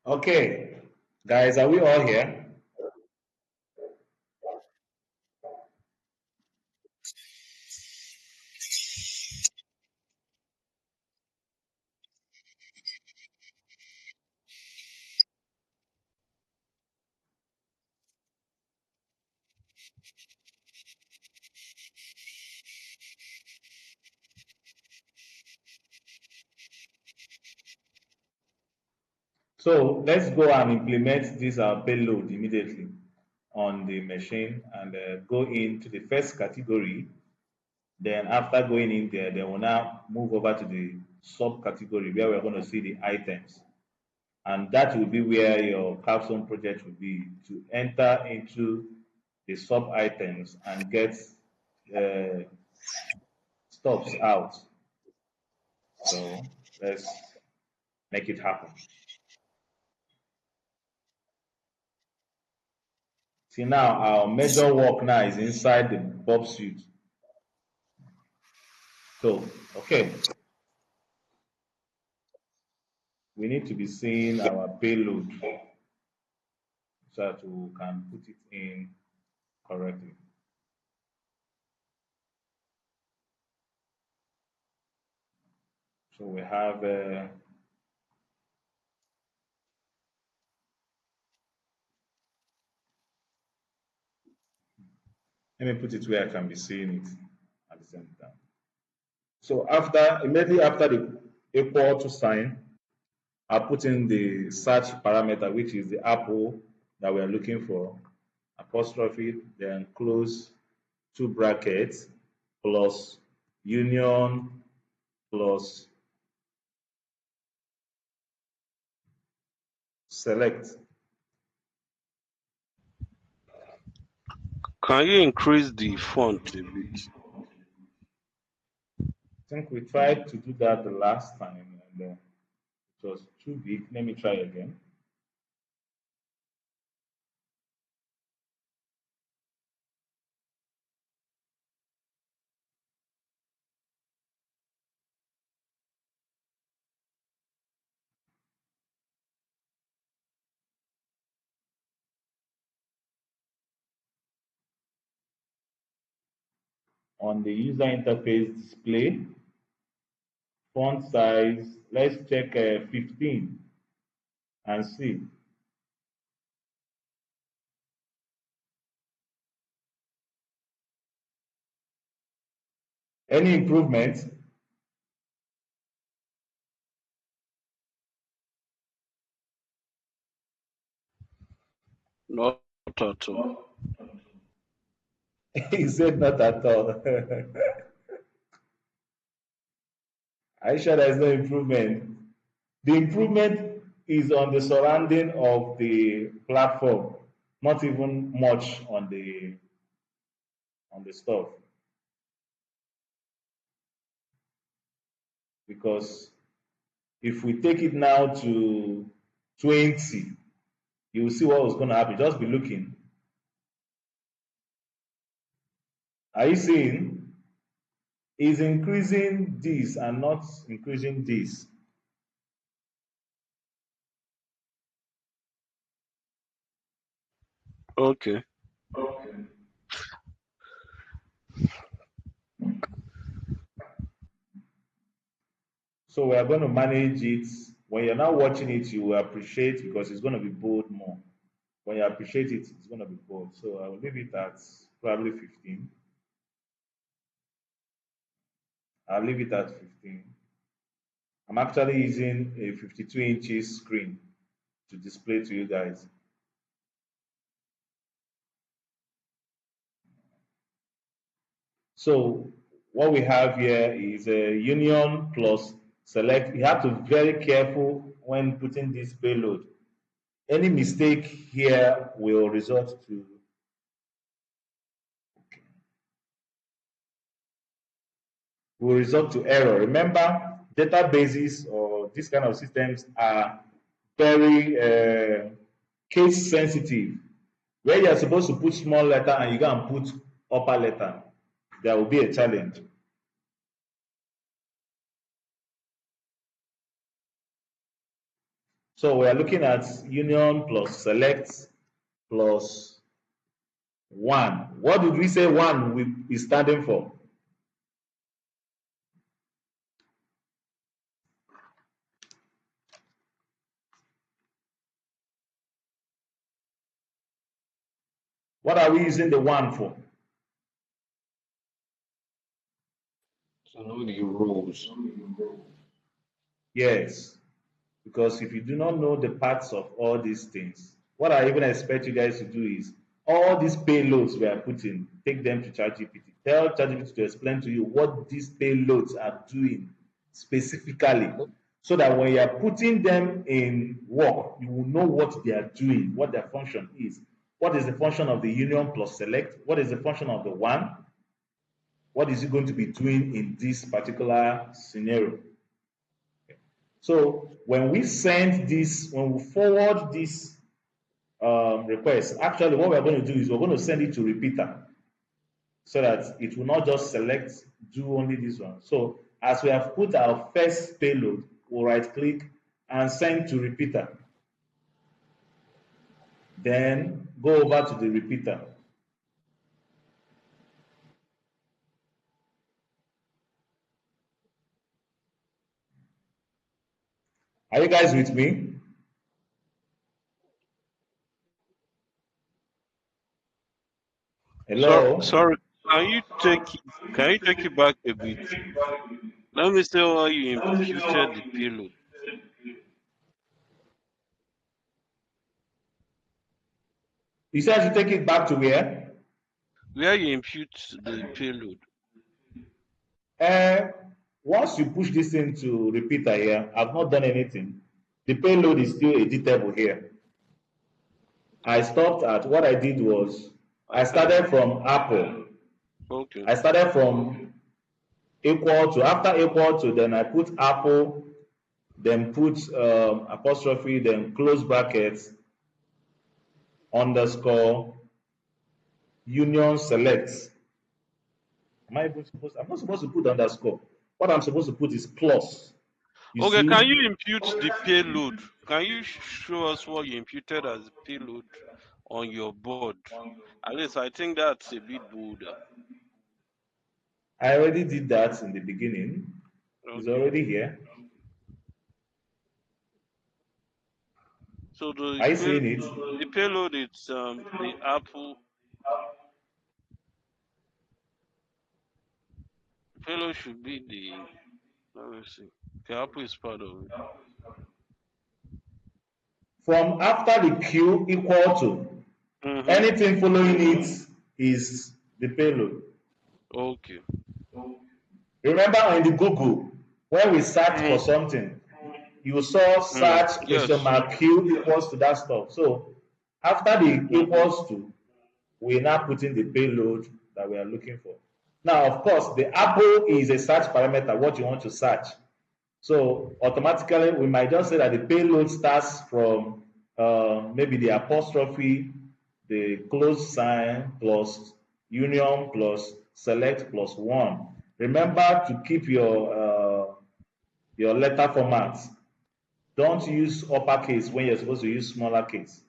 Okay, guys, are we all here? So let's go and implement this payload immediately on the machine and go into the first category. Then after going in there, then we'll now move over to the subcategory where we're going to see the items. And that will be where your capstone project will be to enter into the sub items and get uh, stops out. So let's make it happen. See now our major work now is inside the Bob suite. So okay, we need to be seeing our payload. so that we can put it in correctly. So we have let me put it where I can be seeing it at the same time. So immediately after the equal to sign, I put in the search parameter, which is the apple that we are looking for, apostrophe, then close two brackets, plus union plus select. Can you increase the font a bit? I think we tried to do that the last time and it was too big. Let me try again. On the user interface display, font size, let's check 15 and see. Any improvement? Not at all. He said not at all. Are you sure there's no improvement? The improvement is on the surrounding of the platform, not even much on the stuff. Because if we take it now to 20, you will see what was going to happen. Just be looking. Are you seeing? Is increasing this and not increasing this. Okay. So we are going to manage it. When you're now watching it, you will appreciate because it's going to be bold more. When you appreciate it, it's going to be bold. So I will leave it at probably 15. I'll leave it at 15. I'm actually using a 52 inches screen to display to you guys. So what we have here is a union plus select. You have to be very careful when putting this payload. Any mistake here will result to error. Remember, databases or these kind of systems are very case sensitive. Where you are supposed to put small letter and you go and put upper letter, there will be a challenge. So we are looking at union plus select plus 1. What did we say 1 is standing for? What are we using the 1 for? To know the rules. Yes. Because if you do not know the parts of all these things, what I even expect you guys to do is all these payloads we are putting, take them to ChatGPT. Tell ChatGPT to explain to you what these payloads are doing specifically, so that when you are putting them in work, you will know what they are doing, what their function is. What is the function of the union plus select? What is the function of the 1? What is it going to be doing in this particular scenario? So when we send this, when we forward this request, actually what we're going to do is we're going to send it to repeater so that it will not just select, do only this one. So as we have put our first payload, we'll right click and send to repeater. Then go over to the repeater. Are you guys with me? Hello? Sorry, can you take it back a bit? Let me see how you imputed the payload. You said I should take it back to where? Where you impute the payload. Uh, Once you push this into repeater here, I've not done anything. The payload is still editable here. I stopped at what I did was I I can started from Apple. okay. I started from equal to, after equal to, then I put Apple, then put apostrophe, then close brackets, underscore, union select. Am I even supposed? I'm not supposed to put underscore. What I'm supposed to put is plus. You Okay, see, can you impute the payload? Can you show us what you imputed as payload on your board? At least I think that's a bit bolder. I already did that in the beginning. It's Okay. already here. So Are you seeing it? the payload it's the Apple payload should be the let me see. The Apple is part of it. From after the Q equal to, Mm-hmm. anything following it is the payload. Okay. Remember in the Google, when we search for Mm-hmm. something, you saw search question Yes. mark Q equals to that stuff. So after the Mm-hmm. equals to, we now put in the payload that we are looking for. Now, of course, the Apple is a search parameter, what you want to search. So automatically, we might just say that the payload starts from maybe the apostrophe, the close sign plus union plus select plus one. Remember to keep your letter format. Don't use uppercase when you're supposed to use smaller case.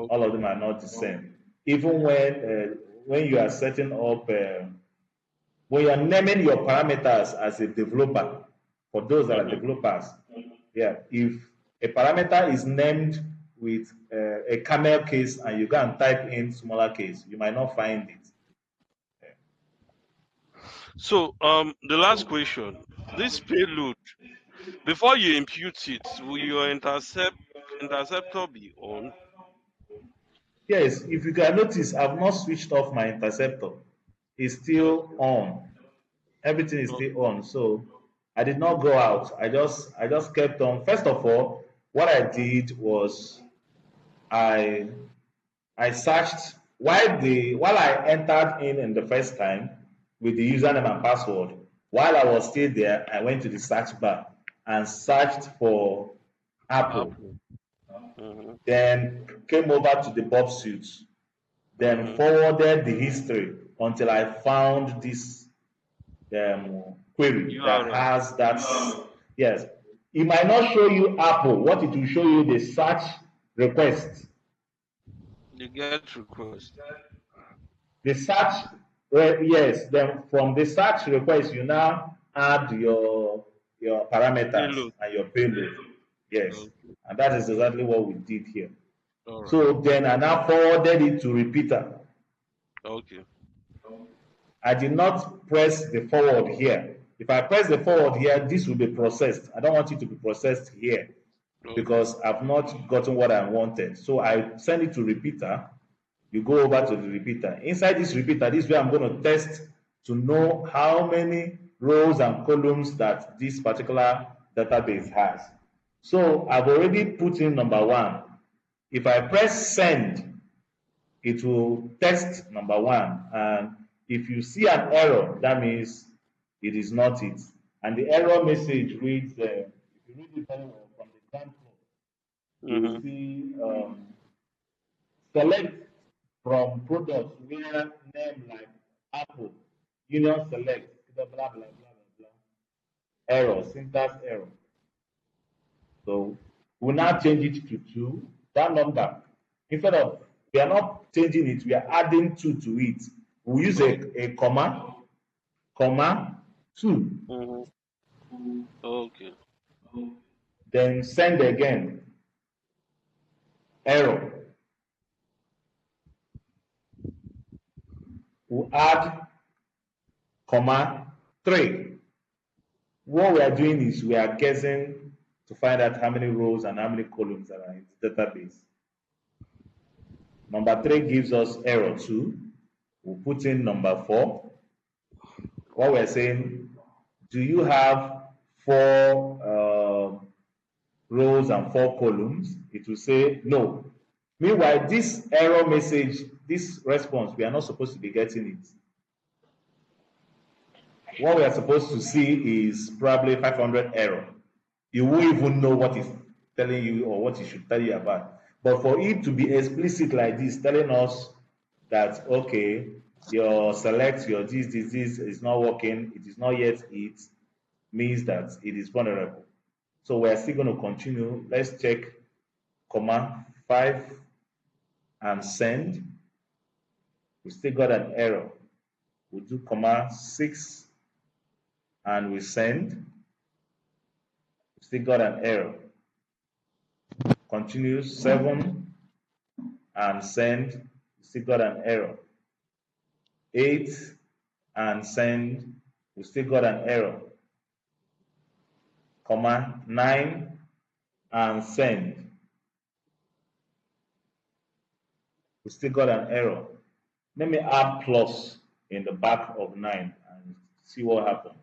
All of Okay. them are not the same. Even when you are setting up when you're naming your parameters as a developer, for those that are Mm-hmm. developers, yeah, if a parameter is named with a camel case and you go and type in smaller case, you might not find it. So the last question. This payload, before you impute it, will your interceptor be on? Yes, if you can notice, I've not switched off my interceptor. It's still Okay. on. Everything is Oh, still on. So I did not go out. I just kept on. First of all, what I did was I I searched while I entered in the first time with the username and password. While I was still there, I went to the search bar and searched for Apple. Apple. Mm-hmm. Then came over to the burpsuite. Then Mm-hmm. forwarded the history until I found this query that URL. has that. Yes, it might not show you Apple. What it will show you the search request. The get request. The search, yes, then from the search request, you now add your parameters Payload. and your payload. Yes, Okay. and that is exactly what we did here. All right. So then I now forwarded it to repeater. Okay. I did not press the forward here. If I press the forward here, this will be processed. I don't want it to be processed here Okay. because I've not gotten what I wanted. So I send it to repeater. You go over to the repeater. Inside this repeater, this is where I'm going to test to know how many rows and columns that this particular database has. So I've already put in number one. If I press send, it will test number one. And if you see an error, that means it is not it. And the error message reads, if you read it very well from the ground floor, you will Mm-hmm. see select from products where name like Apple, Union Select, blah blah blah blah blah blah. Error, syntax error. So we'll now change it to two. That number Instead of, we are not changing it, we are adding 2 to it. We use a comma, 2, Mm-hmm. Okay. then send again, error. We add comma 3. What we are doing is we are guessing to find out how many rows and how many columns are in the database. Number 3 gives us error 2. We'll put in number 4. What we're saying, do you have 4 rows and 4 columns? It will say no. Meanwhile, this error message, this response, we are not supposed to be getting it. What we are supposed to see is probably 500 error. You won't even know what it's telling you or what it should tell you about. But for it to be explicit like this, telling us that, okay, your select, your this is not working, it is not yet it, means that it is vulnerable. So we're still going to continue. Let's check comma 5 and send. We still got an error. We do comma 6 and we send. We still got an error. Continue 7 and send. We still got an error. 8 and send. We still got an error. Comma 9 and send. We still got an error. Let me add plus in the back of 9 and see what happens.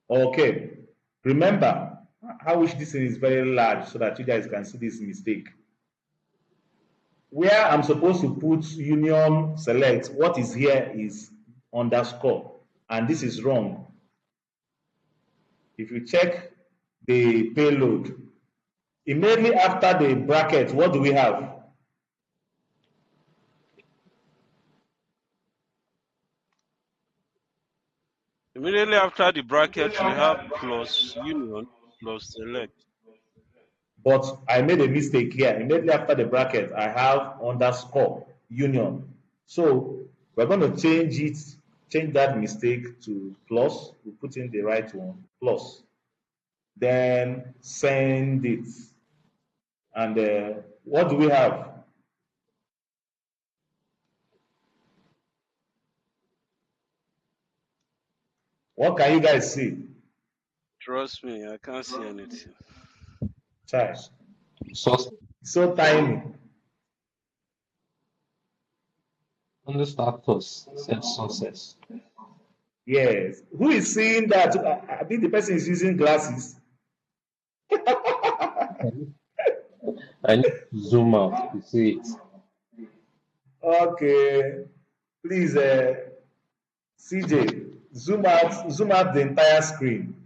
Okay, remember, I wish this thing is very large so that you guys can see this mistake. Where I'm supposed to put union select, what is here is underscore, and this is wrong. If you check the payload, immediately after the bracket, what do we have? Immediately after the bracket, we have plus union plus select. But I made a mistake here. Immediately after the bracket, I have underscore union. So we're going to change that mistake to plus. We put in the right one, plus. Then send it. And what do we have? What can you guys see? Trust me, I can't see anything. Child. Source So tiny. on the status said sources. Yes. Who is seeing that? I think the person is using glasses. I need to zoom out to see it. Okay. Please, CJ, zoom out the entire screen.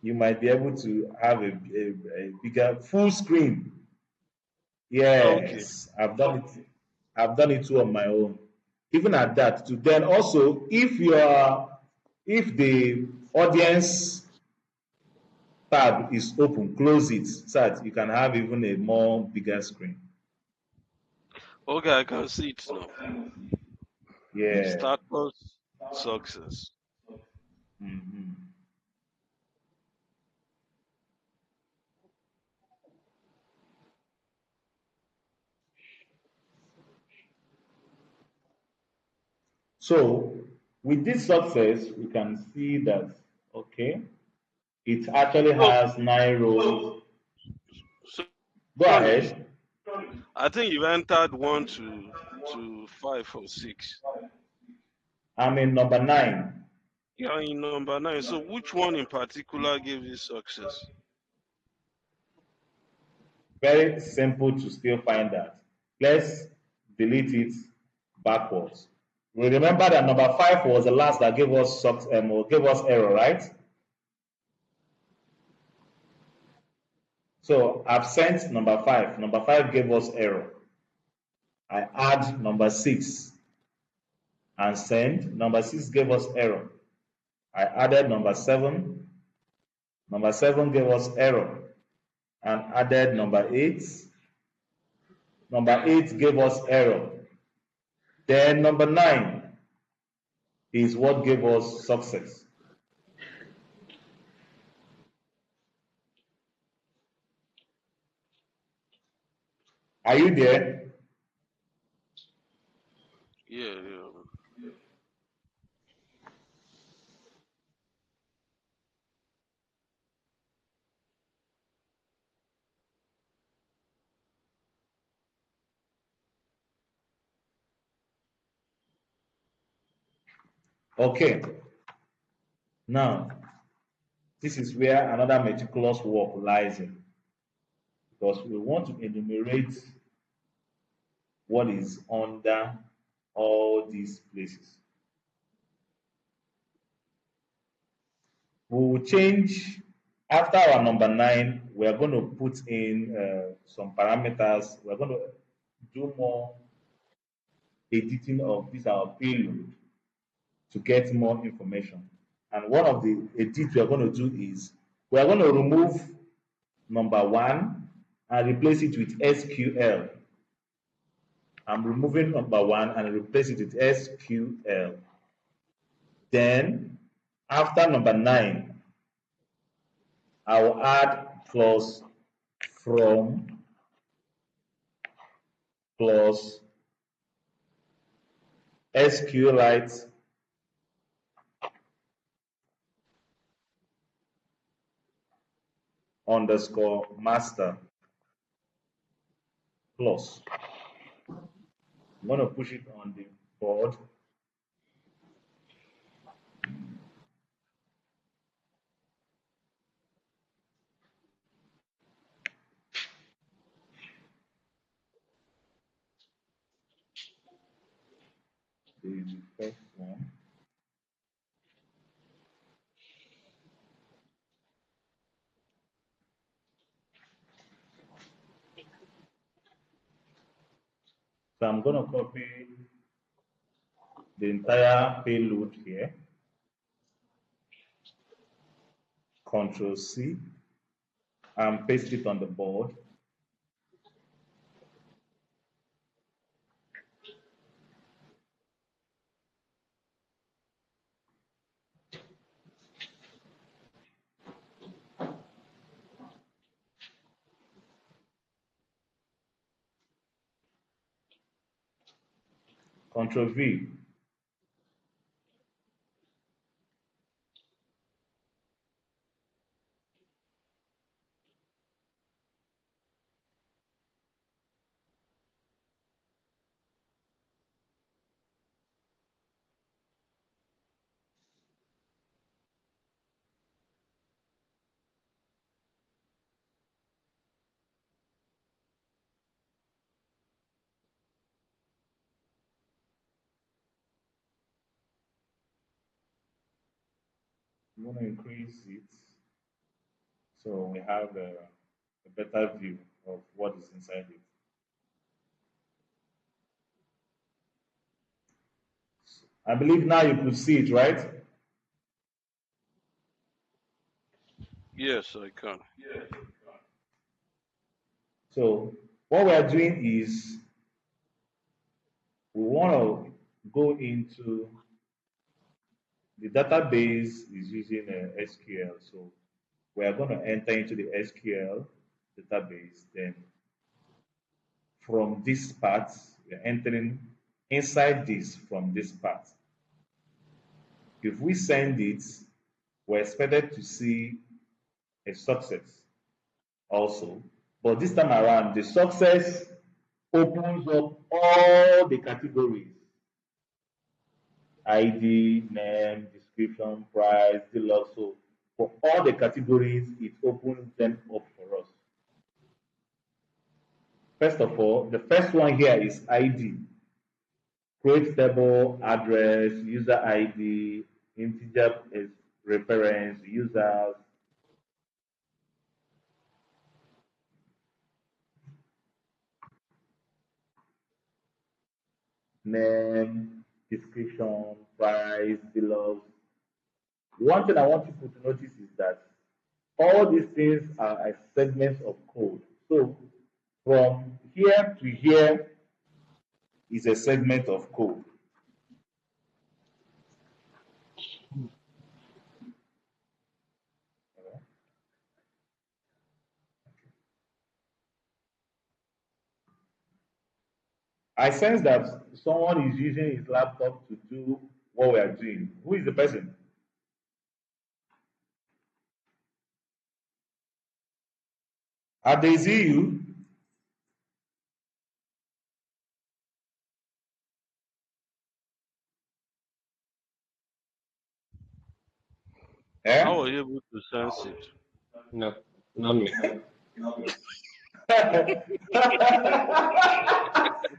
You might be able to have a bigger full screen. Okay. Yes, I've done it. I've done it too on my own. Even at that, too. Then also, if the audience tab is open, close it so that you can have even a more bigger screen. Okay, I can see it now. Yeah. Status success. Mhm. So with this success, we can see that, okay, it actually So, has 9 rows. so Go sorry, ahead. I think you entered 1 to 5 or 6. I'm in number 9. Yeah, in number 9. So which one in particular gave you success? Very simple to still find that. Let's delete it backwards. We remember that number 5 was the last that gave us gave us error, right? So I've sent number 5. Number 5 gave us error. I add number 6 and send. Number 6 gave us error. I added number 7. Number 7 gave us error and added number 8. Number 8 gave us error. Then number 9 is what gave us success. Are you there? Yeah, yeah. Okay. Now, this is where another meticulous work lies in, because we want to enumerate what is under all these places. We will change after our number 9. We are going to put in some parameters. We're going to do more editing of this our payload to get more information. And one of the edits we are going to do is we are going to remove number 1 and replace it with SQL. I'm removing number 1 and replace it with SQL. Then after number 9, I will add clause from plus SQLite underscore master plus. I'm going to push it on the board. The first one. So I'm going to copy the entire payload here. Control C and paste it on the board. Control V. I'm going to increase it so we have a better view of what is inside it. I believe now you could see it, right? Yes, I can. So what we are doing is we want to go into the database is using SQL. So we are going to enter into the SQL database. Then from this part, we are entering inside this from this part. If we send it, we're expected to see a success also. But this time around, the success opens up all the categories: ID, name, description, price, deluxe. So for all the categories, it opens them up for us. First of all, the first one here is ID. Create table, address, user ID, integer is reference, users, name, description, price, deluxe, One thing I want people to notice is that all these things are segments of code. So from here to here is a segment of code. I sense that someone is using his laptop to do what we are doing. Who is the person? Are they see you? How Eh? were you able to sense it? No, not me.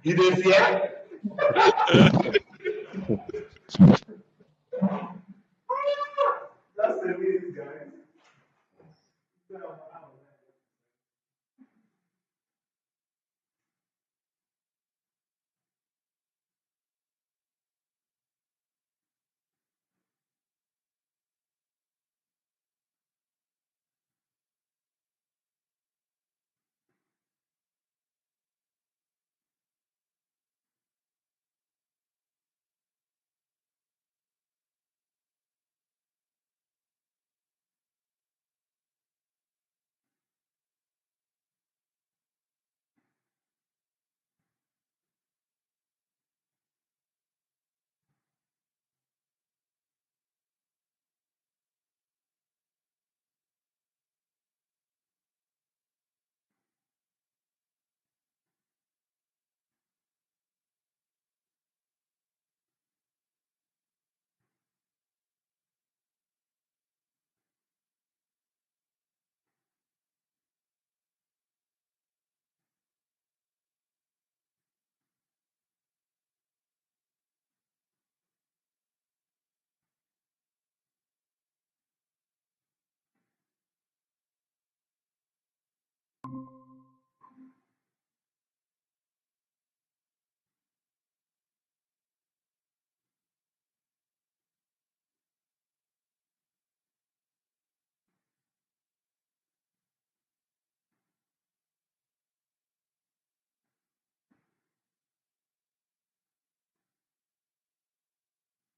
You dey fear? That's the way, guys.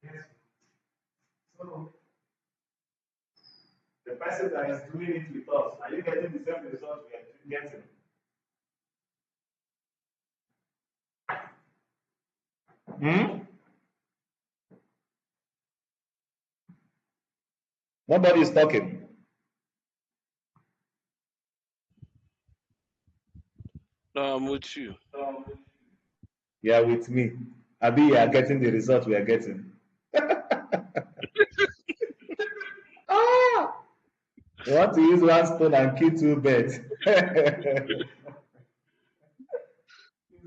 Yes. So the person that is doing it with us, are you getting the same result we are getting? Hmm? Nobody is talking. No, I'm with you. You are with me. Abi, you are getting the result we are getting. Ah! You want to use one stone and kill two birds. It's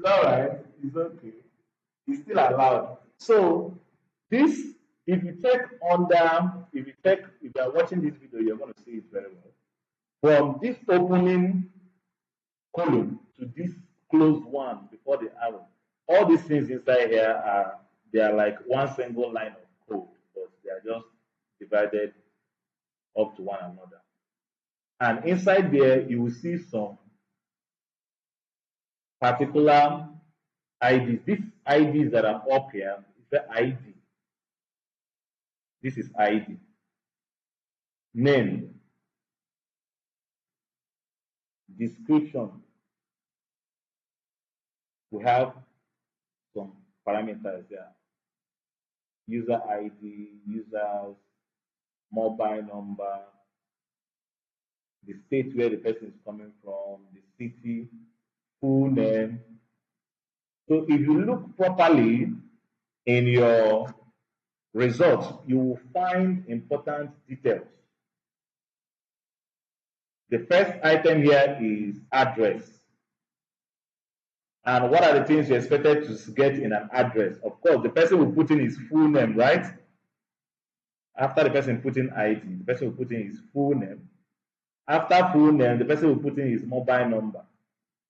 all right. It's okay. It's still allowed. So this, if you check under, if you are watching this video, you're going to see it very well. From this opening column to this closed one before the arrow, all these things inside here are they are like one single line of code, but they are just divided up to one another. And inside there, you will see some particular IDs. These IDs that are up here is the ID. This is ID. Name, description. We have some parameters there. User ID, users, mobile number, the state where the person is coming from, the city, full name. So if you look properly in your results, you will find important details. The first item here is address. And what are the things you expected to get in an address? Of course, the person will put in his full name, right? After the person put in ID, the person will put in his full name. After full name, the person will put in his mobile number.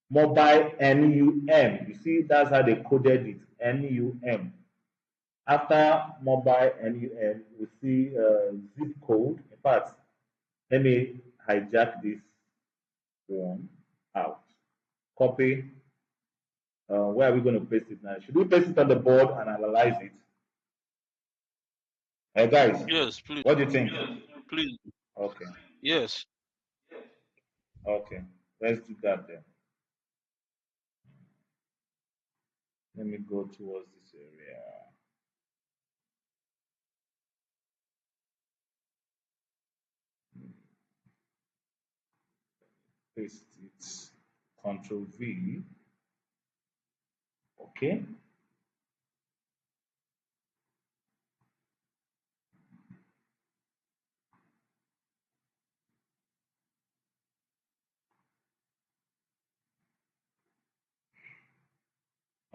Mobile NUM. You see, that's how they coded it. NUM. After mobile NUM, we see zip code. In fact, let me hijack this one out. Copy. Where are we going to paste it now? Should we paste it on the board and analyze it? Hey guys, Yes, please. what do you think? Please. Okay, Yes. okay. Let's do that then. Let me go towards this area. Paste it. Control V. Okay.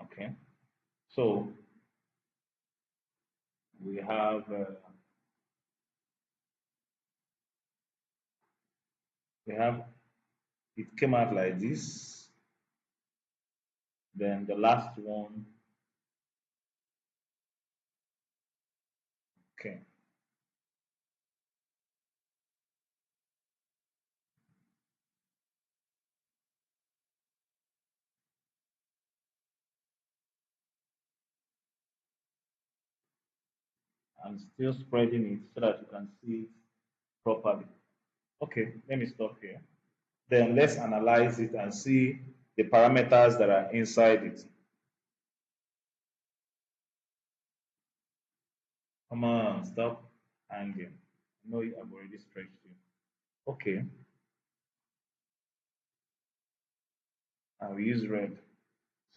Okay. So we have we have it came out like this. Then the last one. Okay. I'm still spreading it so that you can see it properly. Okay, let me stop here. Then let's analyze it and see the parameters that are inside it. Come on, stop hanging. I know I've already stretched you. Okay, I'll use red.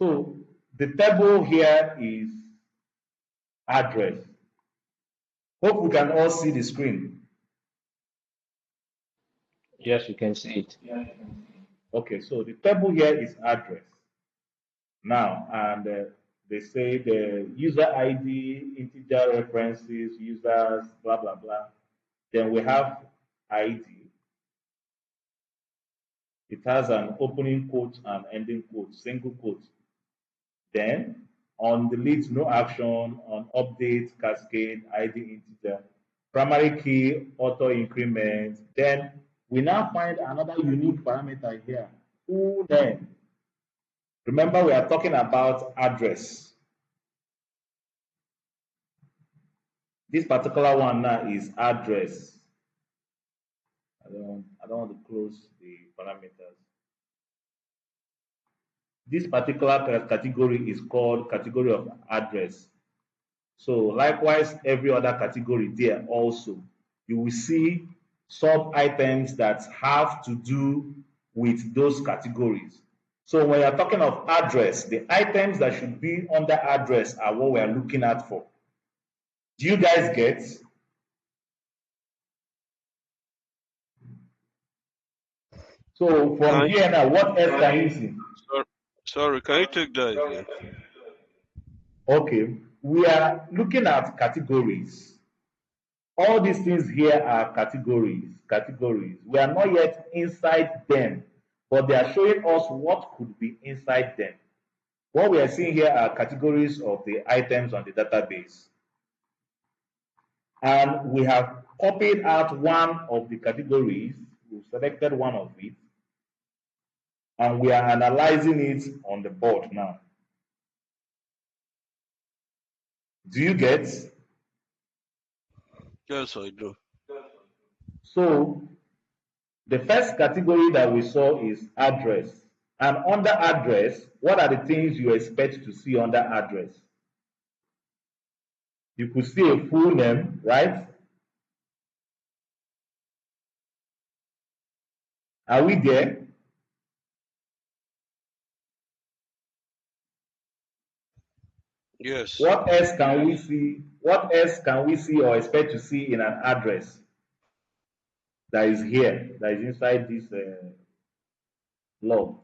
So the table here is address. Hope we can all see the screen. Yes, you can see it. Okay, so the table here is address. Now, and they say the user ID, integer references, users, blah, blah, blah. Then we have ID. It has an opening quote and ending quote, single quote. Then on delete, no action, on update, cascade, ID integer, primary key, auto increment. Then we now find another unique parameter here, full name. Remember, we are talking about address. This particular one now is address. I don't want to close the parameters. This particular category is called category of address. So likewise, every other category there also, you will see sub items that have to do with those categories. So when you're talking of address, the items that should be under address are what we're looking at for. Do you guys get? So from Can here now, what else can you see? sorry, sorry, can you take that again? Okay, we are looking at categories. All these things here are categories, categories. We are not yet inside them, but they are showing us what could be inside them. What we are seeing here are categories of the items on the database. And we have copied out one of the categories, we've selected one of it, and we are analyzing it on the board now. Do you get? Yes, I do. So the first category that we saw is address. And under address, what are the things you expect to see under address? You could see a full name, right? Are we there? Yes. What else can we see? What else can we see or expect to see in an address that is here, that is inside this log?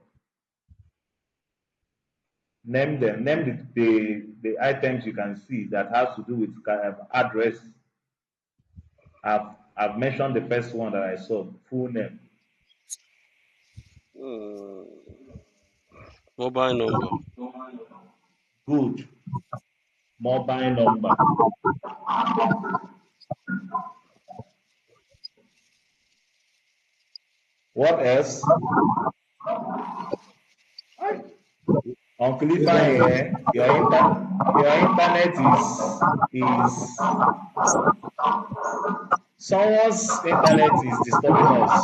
Name them. Name the items you can see that has to do with address. I've mentioned the first one that I saw, full name. Mobile number. Good. mobile number. What else? Uncle Ifeanyi, your internet is someone's internet is disturbing us.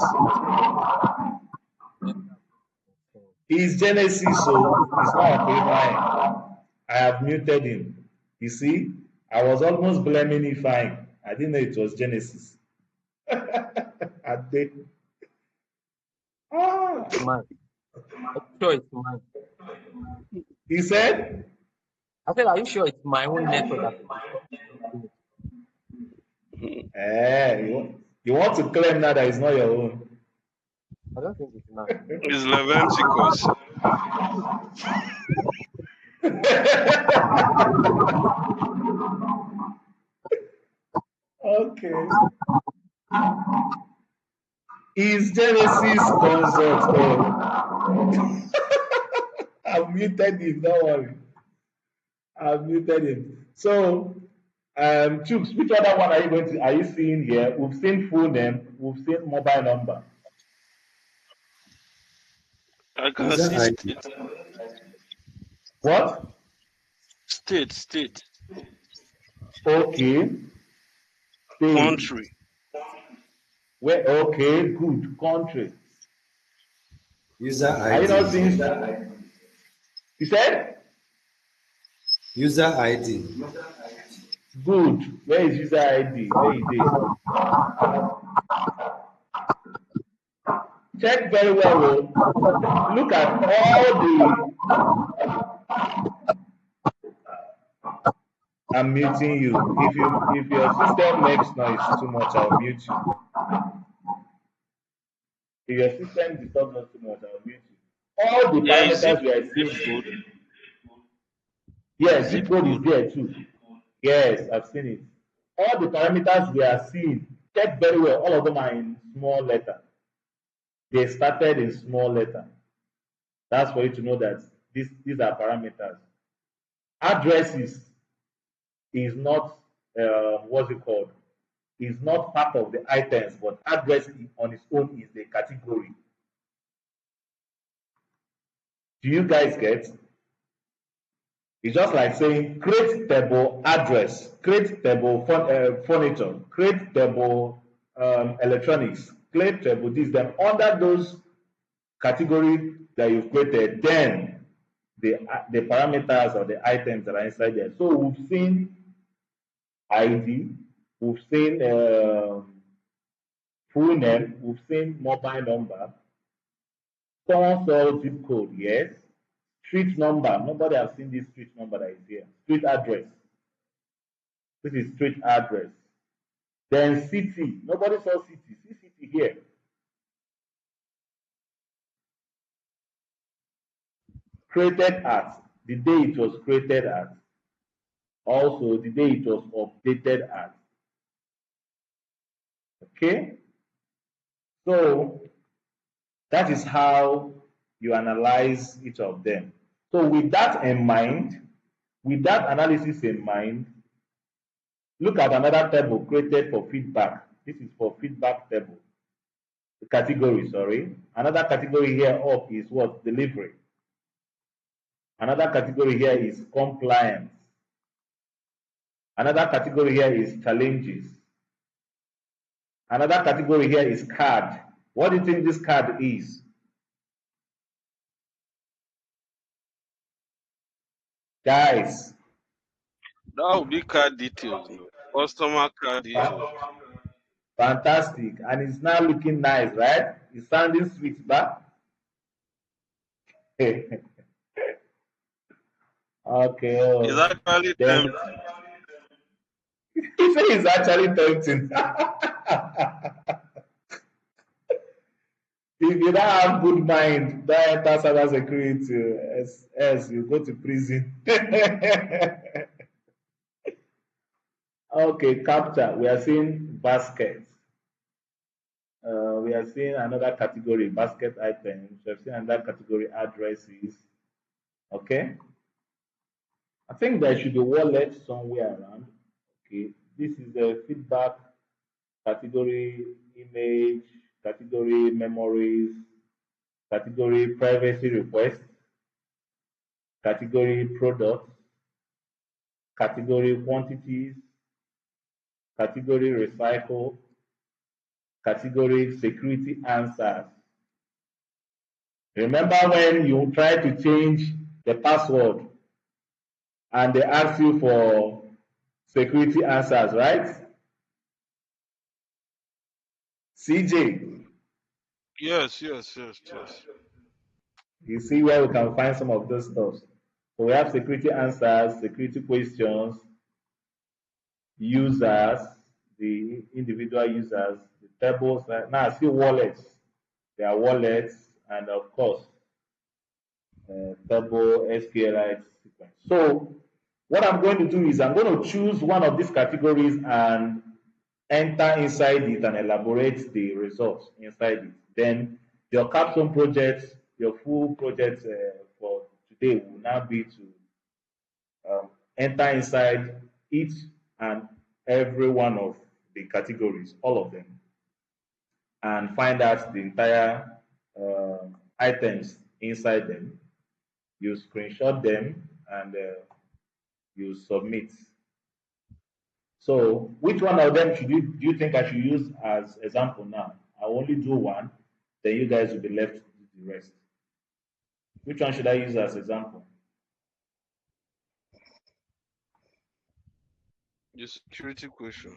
It's Genesis, so it's not Uncle Ifeanyi. I have muted him. You see, I was almost blaming Ifeanyi. I didn't know it was Genesis. I did. Ah. Mine. I'm sure it's mine. He said, I said, are you sure it's my own network that you want to claim now that it's not your own. I don't think it's mine. It's Leventicus. Okay. Is Genesis consult? Oh. I've muted him, don't worry. I've muted him. So, Chooks, which other one are you seeing here? We've seen full name, we've seen mobile number. I can User see ID. state. What? State. Okay. State. Country. Where? Okay, good. Country. User Are you not seeing? ID. You said? User ID. Good. Where is user ID? Where is it? Check very well. Oh. Look at all the. I'm muting you. If your system makes noise too much, I'll mute you. If your system disturbs us too much, I'll mute you. All the Yeah, is parameters we are zip seeing. code. Yes, Zip zip code is code. there too. Yes, I've seen it. All the parameters we are seeing, check very well. All of them are in small letter. They started in small letter. That's for you to know that these are parameters. Addresses is not what's it called? Is not part of the items, but address on its own is the category. Do you guys get? It's just like saying create table address, create table furniture, create table electronics, create table this. Then under those categories that you've created, then the parameters or the items that are inside there. So we've seen ID, we've seen full name, we've seen mobile number. Someone saw zip code, yes. Street number, nobody has seen this street number that is here. Street address. This is street address. Then city, nobody saw city. See city here. Created at, the day it was created at. Also, the day it was updated at. Okay? So, that is how you analyze each of them. So, with that in mind, with that analysis in mind, look at another table created for feedback. This is for feedback table. The category, sorry. Another category here up is what? Delivery. Another category here is compliance. Another category here is challenges. Another category here is card. What do you think this card is? Guys. That would be card details. No? Customer card details. Fantastic. And it's now looking nice, right? It's sounding sweet, but okay. It's Oh. actually Then tempting. he said it's actually tempting. If you don't have good mind, don't enter cybersecurity. Else you go to prison. Okay, capture. We are seeing baskets. We are seeing another category, basket items. We have seen another category, addresses. Okay. I think there should be wallet somewhere around. Okay, this is the feedback category, image, category memories, category privacy request, category products, category quantities, category recycle, category security answers. Remember when you try to change the password and they ask you for security answers, right? CJ, Yes, yes, yes, yes. you see where we can find some of those stuff. So we have security answers, security questions, users, the individual users, the tables. Now I see wallets. There are wallets, and of course, table SQLite sequence. So what I'm going to do is I'm going to choose one of these categories and enter inside it and elaborate the results inside it. Then your capstone project, your full project for today will now be to enter inside each and every one of the categories, all of them, and find out the entire items inside them. You screenshot them and you submit. So, which one of them do you think I should use as example now? I'll only do one, then you guys will be left to do the rest. Which one should I use as example? The security question.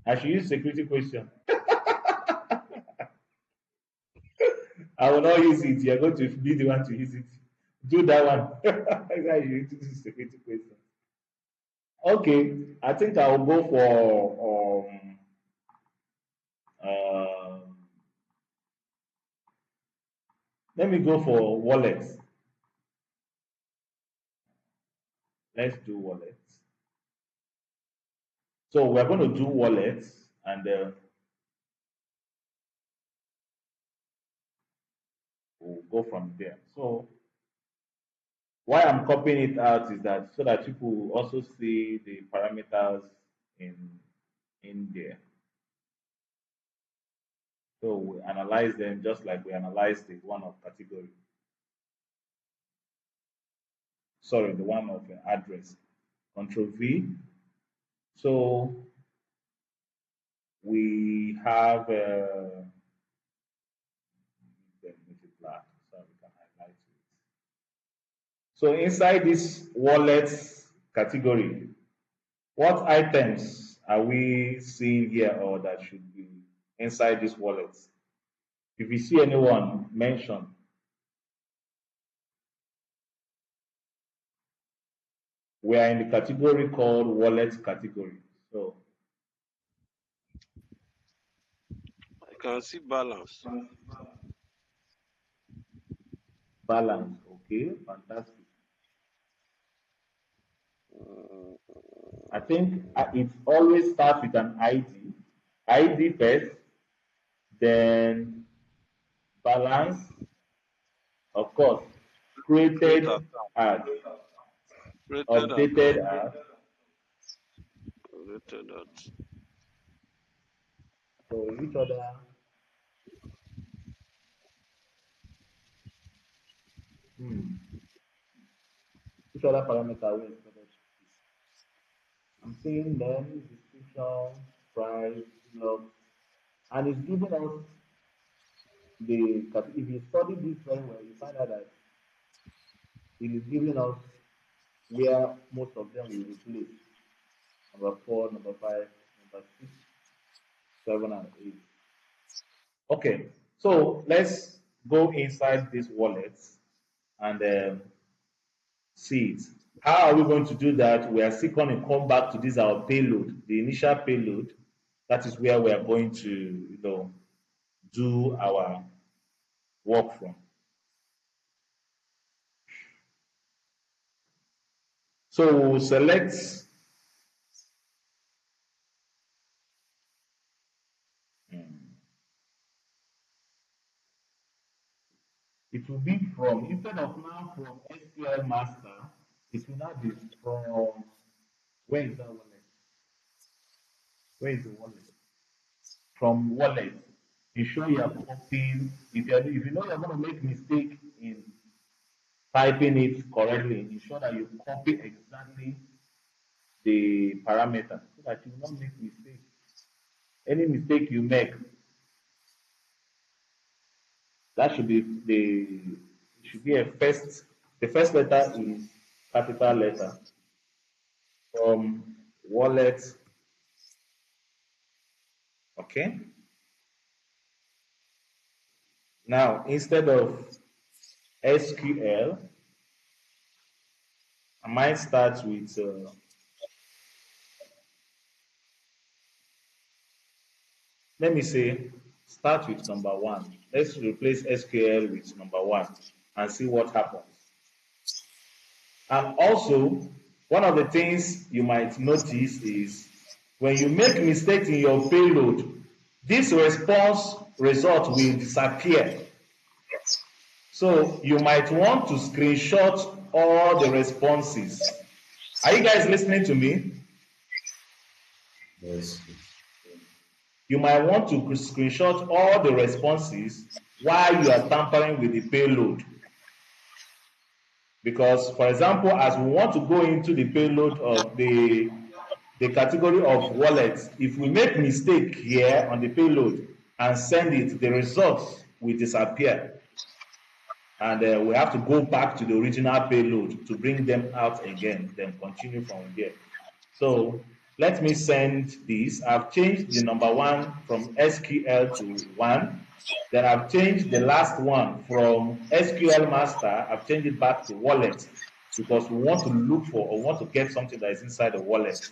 I should use security question. I will not use it. You're going to be the one to use it. Do that one. I should use security question. Okay, I think I'll go for um, let me go for wallets. Let's do wallets. So we're going to do wallets and we'll go from there. So why I'm copying it out is that so that people will also see the parameters in there. So we analyze them just like we analyze the one of category. Sorry, the one of address. Control V. So we have make it black so we can highlight it. So inside this wallets category, what items are we seeing here or that should be inside this wallet? If you see anyone mention, we are in the category called wallet category. So I can see balance. balance, okay, fantastic. I think it always starts with an ID, ID first, then balance, of course, Create created account. as, Created updated account. as. Created that. So hmm, which other parameter are we expected to see? I'm seeing name, description, price, log, and it's giving us if you study this very well, you find out that it is giving us where most of them will be placed. Number four, number five, number six, seven, and eight. Okay, so let's go inside this wallet and see it. How are we going to do that? We are still going to come back to this our payload, the initial payload. That is where we are going to, do our work from. So we'll select. It it will be from, instead of now from SQL master, it will now be from, where is that wallet? Where is the wallet? From wallet. Ensure you are copying. If you know you're going to make mistake in typing it correctly, ensure that you copy exactly the parameter so that you will not make mistake. Any mistake you make, that should be it should be the first letter is capital letter from wallet. Okay. Now instead of SQL, I might start with let me say start with number one. Let's replace SQL with number one and see what happens. And also, one of the things you might notice is when you make mistakes in your payload, this response result will disappear. So you might want to screenshot all the responses. Are you guys listening to me? Yes. You might want to screenshot all the responses while you are tampering with the payload. Because, for example, as we want to go into the payload of the category of wallets, if we make mistake here on the payload and send it, the results will disappear. And we have to go back to the original payload to bring them out again, then continue from there. So let me send this. I've changed the number one from SQL to one. Then I've changed the last one from SQL master. I've changed it back to wallet because we want to look for or want to get something that is inside the wallet.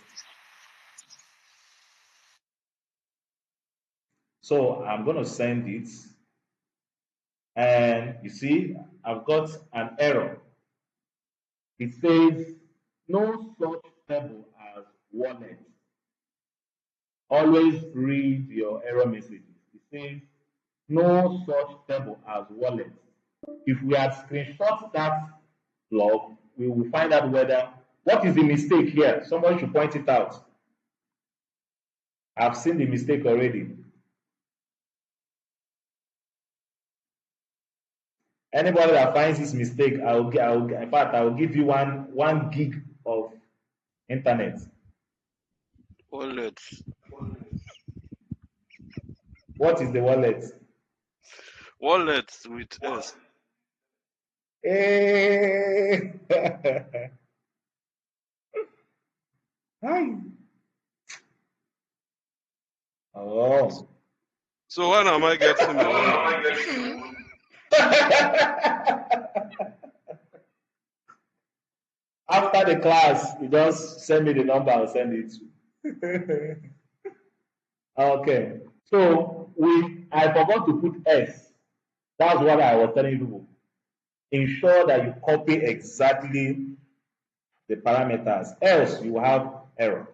So I'm going to send it. And you see, I've got an error. It says no such table as wallet. Always read your error messages. It says no such table as wallet. If we had screenshot that log, we will find out whether what is the mistake here. Somebody should point it out. I've seen the mistake already. Anybody that finds this mistake, in fact, I will give you one gig of internet. Wallet. What is the wallet? Wallet with S. Hey! Hi. Oh. So when am I getting my 1 gig? After the class, you just send me the number, I'll send it to. Okay. So I forgot to put S. That's what I was telling people. Ensure that you copy exactly the parameters, else you have error.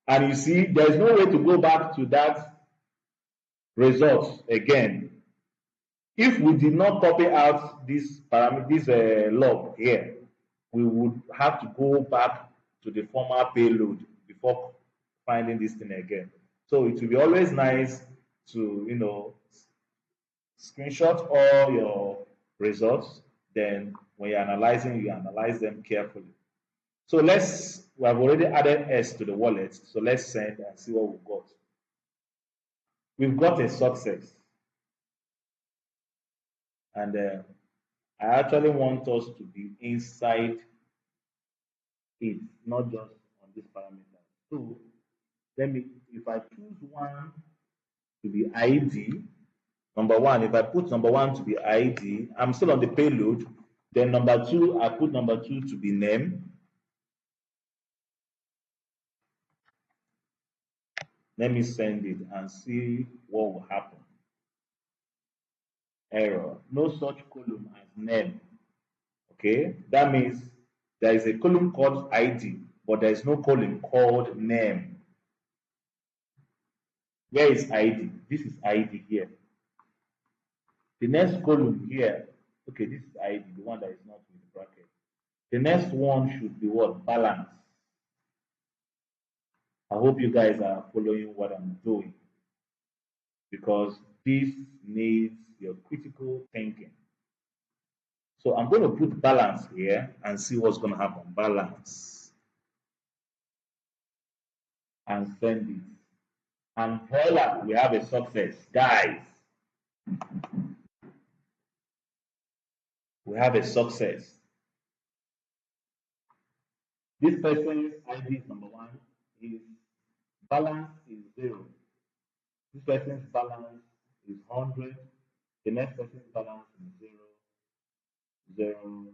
And you see, there's no way to go back to that result again. If we did not copy out this log here, we would have to go back to the former payload before finding this thing again. So it will be always nice to screenshot all your results. Then when you're analyzing, you analyze them carefully. So we have already added S to the wallet. So let's send and see what we've got. We've got a success. And I actually want us to be inside it, not just on this parameter. So if I choose one to be ID, number one, if I put number one to be ID, I'm still on the payload. Then number two, I put number two to be name. Let me send it and see what will happen. Error. No such column as name. Okay, that means there is a column called ID, but there is no column called name. Where is ID? This is ID here. The next column here, Okay, this is ID, the one that is not with the bracket. The next one should be what? Balance. I hope you guys are following what I'm doing because this needs your critical thinking. So I'm going to put balance here and see what's going to happen. Balance and send it. And voila, we have a success. Guys, we have a success. This person's ID is number one. His balance is 0. This person's balance is 100. The next person's balance is 0, 0,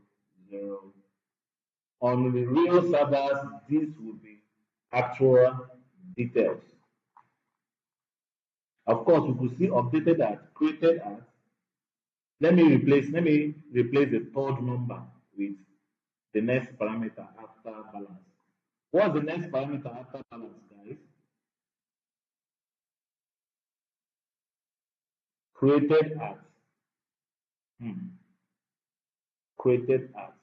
0. On the real servers, this will be actual details. Of course, we could see updated as, created as. Let me replace the third number with the next parameter after balance. What's the next parameter after balance, guys? Created as. Created as.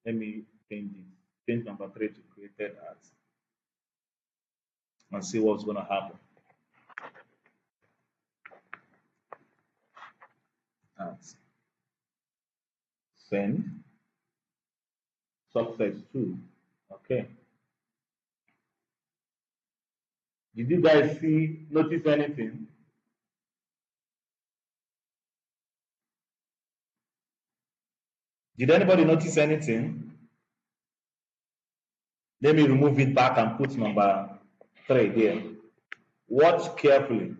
Let me change it. Change number 3 to created as. And see what's going to happen. As. Send. Success 2. Okay. Did you guys notice anything? Did anybody notice anything? Let me remove it back and put number 3 there. Watch carefully.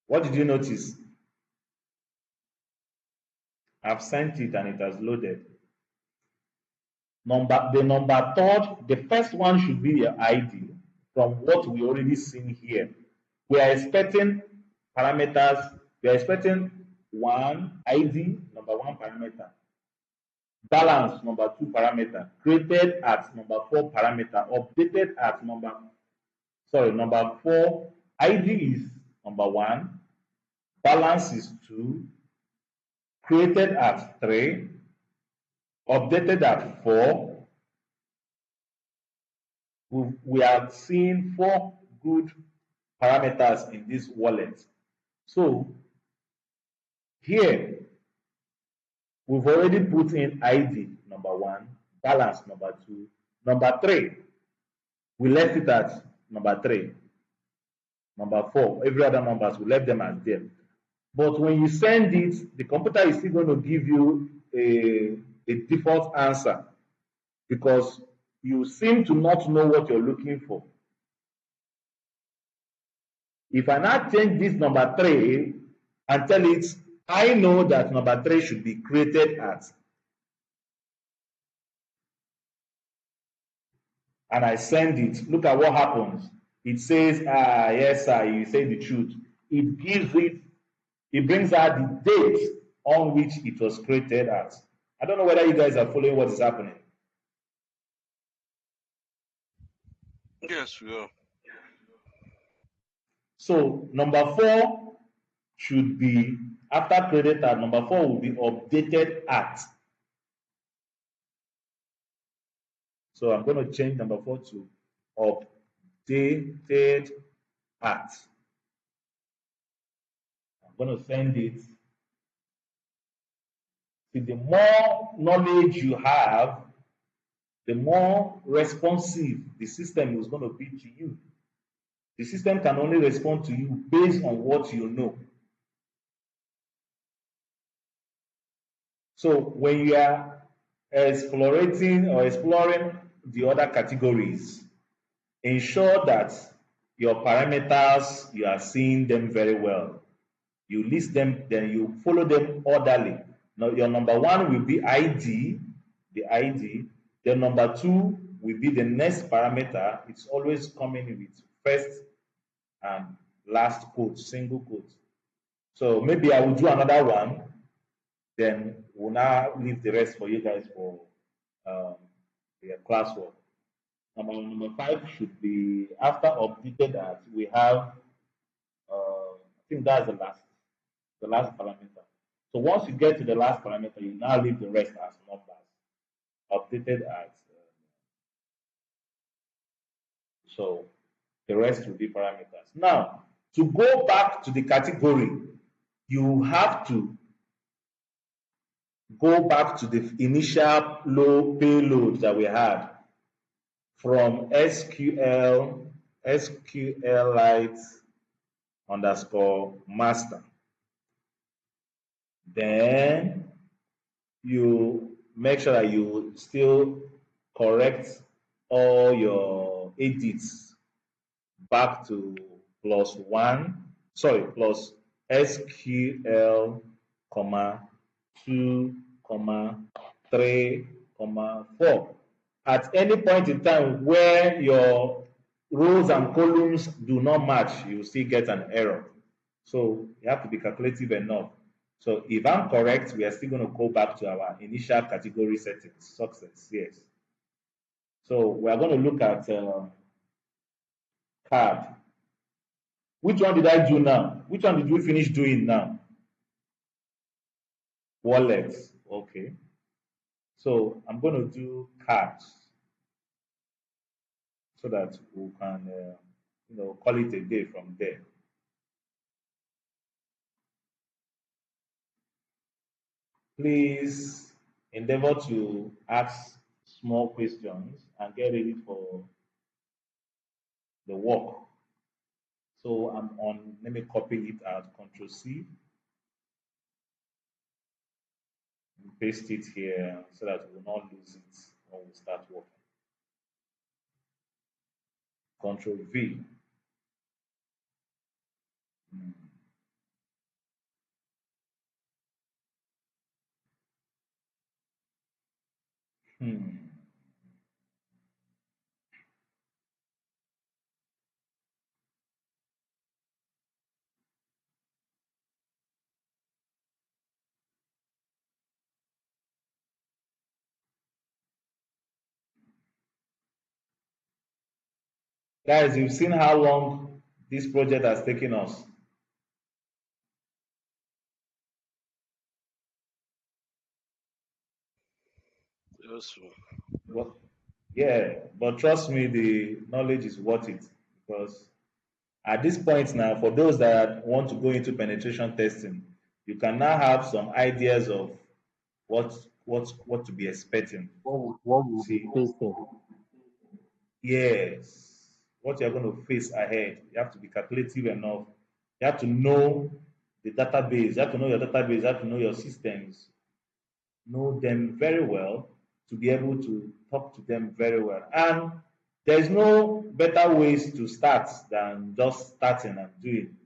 What did you notice? I've sent it and it has loaded. The first one should be your ID from what we already seen here. We are expecting parameters. We are expecting one ID, number 1 parameter. Balance, number 2 parameter. Created at number 4 parameter. Updated at number 4. ID is number 1. Balance is 2. Created at 3. Updated at 4. We are seeing 4 good parameters in this wallet. So here we've already put in ID number 1, balance number 2, number 3. We left it at number 3, number 4. Every other numbers we left them as them. But when you send it, the computer is still going to give you a default answer because you seem to not know what you're looking for. If I now change this number 3 and tell it, I know that number 3 should be created at, and I send it, look at what happens. It says, yes, sir, you say the truth. It brings out the date on which it was created at. I don't know whether you guys are following what is happening. Yes, we are. So number 4 should be, after created at, number 4 will be updated at. So I'm going to change number 4 to updated at. I'm going to send it. See, the more knowledge you have, the more responsive the system is going to be to you. The system can only respond to you based on what you know. So when you are exploring the other categories, ensure that your parameters, you are seeing them very well. You list them, then you follow them orderly. Now, your number 1 will be ID, the ID. Then number 2 will be the next parameter. It's always coming with first and last quote, single quote. So maybe I will do another one. Then we'll now leave the rest for you guys for your classwork. Number five should be after updated at we have I think that's the last parameter. So once you get to the last parameter, you now leave the rest as numbers. Updated at so the rest will be parameters. Now to go back to the category, you have to go back to the initial low payload that we had from SQLite underscore master. Then you make sure that you still correct all your edits back to plus SQL, comma, 2, comma, 3, comma, 4. At any point in time where your rows and columns do not match, you still get an error. So you have to be calculative enough. So if I'm correct, we are still going to go back to our initial category settings, success, yes. So we are going to look at card. Which one did I do now? Which one did we finish doing now? Wallets. Okay. So I'm going to do cards so that we can, call it a day from there. Please endeavor to ask small questions and get ready for the work. So I'm on, let me copy it out, Control C, and paste it here so that we will not lose it when we start working. Control V. Hmm. Guys, you've seen how long this project has taken us. Yes. Well, yeah, but trust me, the knowledge is worth it because at this point now, for those that want to go into penetration testing, you can now have some ideas of what to be expecting. What will be See, facing? yes, what you're going to face ahead, you have to be calculative enough. You have to know the database. You have to know your database. You have to know your systems. Know them very well to be able to talk to them very well. And there's no better ways to start than just starting and doing.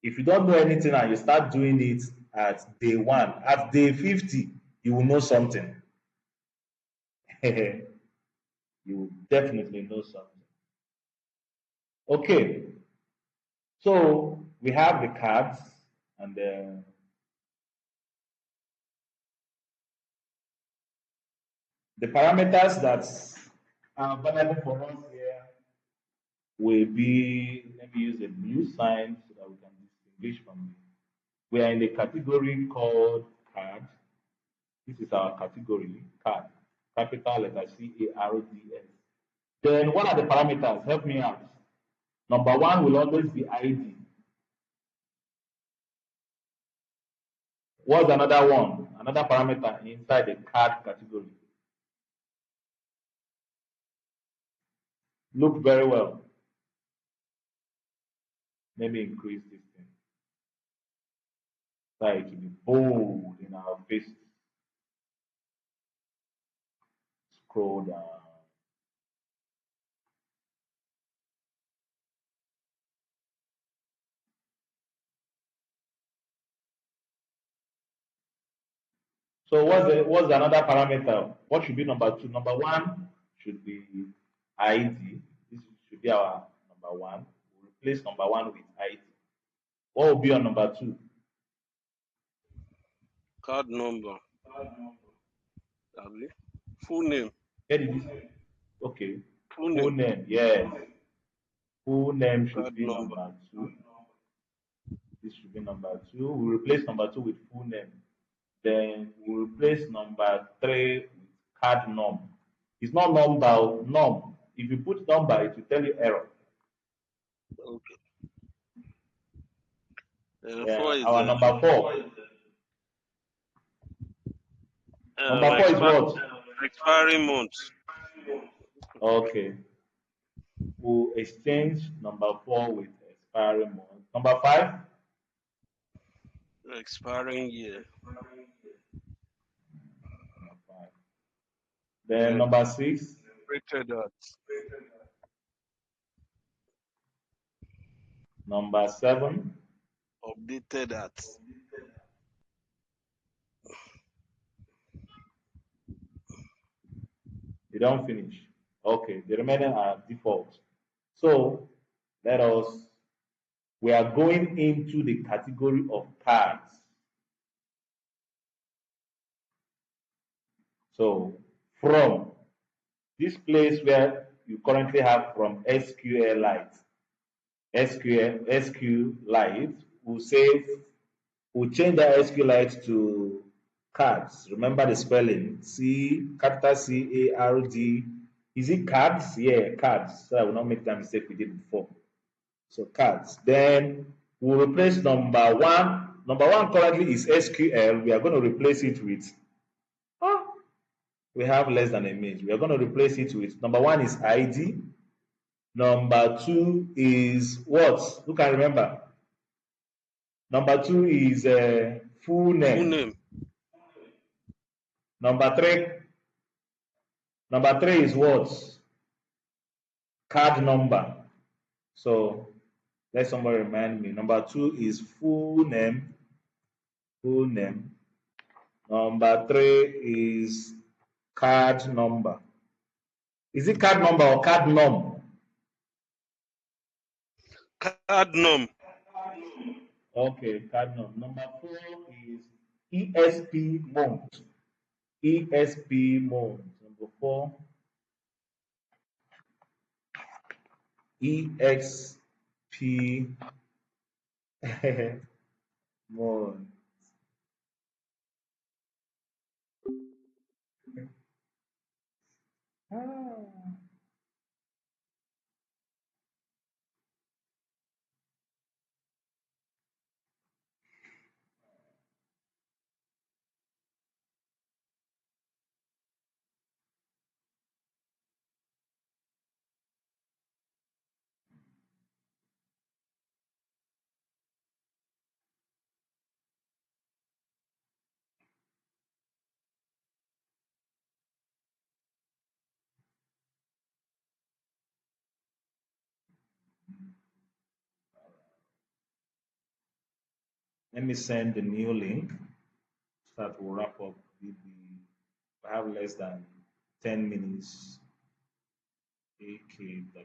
If you don't know anything and you start doing it at day one, at day 50, you will know something. You will definitely know something. Okay, so we have the cards and the parameters that are available for us here will be, let me use a blue sign so that we can distinguish from it. We are in the category called card. This is our category, card. Capital letter CARDS. Then what are the parameters? Help me out. Number one will always be ID. What's another one? Another parameter inside the card category. Look very well. Let me increase this thing. So it will be bold in our face. Scroll down. So what's another parameter? What should be number two? Number one should be ID. This should be our number one. We'll replace number one with ID. What will be on number two? Card number. Abi? Full name. Where did this? Okay. Full Full name, name, yes. Full name should card be number. number two. This should be number two. We replace number two with full name. Then we replace number three with card num. It's not number, num. If you put number, it will tell you error. Okay. Four Yeah, is our number four. Number four is what? expiring month. Okay. We'll exchange number four with expiring month. Number five. Expiring year. Number five. Then Then number six. rated at. Number seven. Updated at. You don't finish. Okay, the remaining are default. So let us, we are going into the category of cards. So from this place where you currently have from SQLite, SQLite, we'll say, we'll change that SQLite to cards. Remember the spelling, capital CARD. Is it cards? Yeah, cards. So I will not make that mistake we did before. So cards. Then we'll replace number one. Number one currently is SQL. We are going to replace it with, oh, we have less than a minute. We are going to replace it with number one is ID. Number two is what? Who can remember? Number two is full Full name. name. Number three. Number three is what? Card number. So let somebody remind me. Number two is full name. Full name. Number three is card number. Is it card number or card num? Card num. Okay, card num. Number four is ESP month. ESP month. Number four, EXP month. Ah. Let me send the new link so that we'll wrap up we have less than 10 minutes. AKW.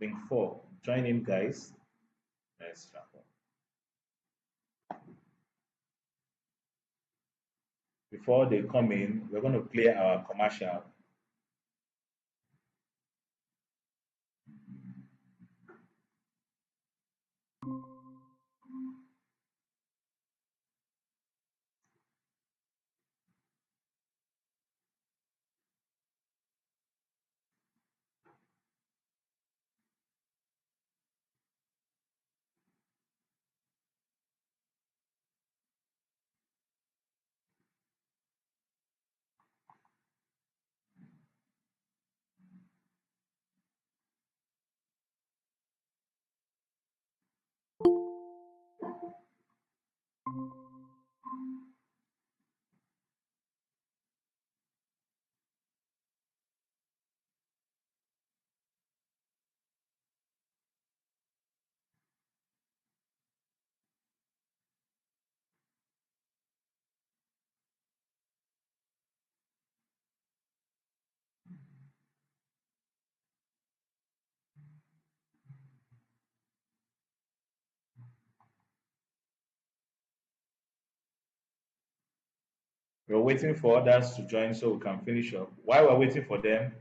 Link 4. Join in, guys. Let's wrap up. Before they come in, we're going to play our commercial. We're waiting for others to join so we can finish up. While we're waiting for them,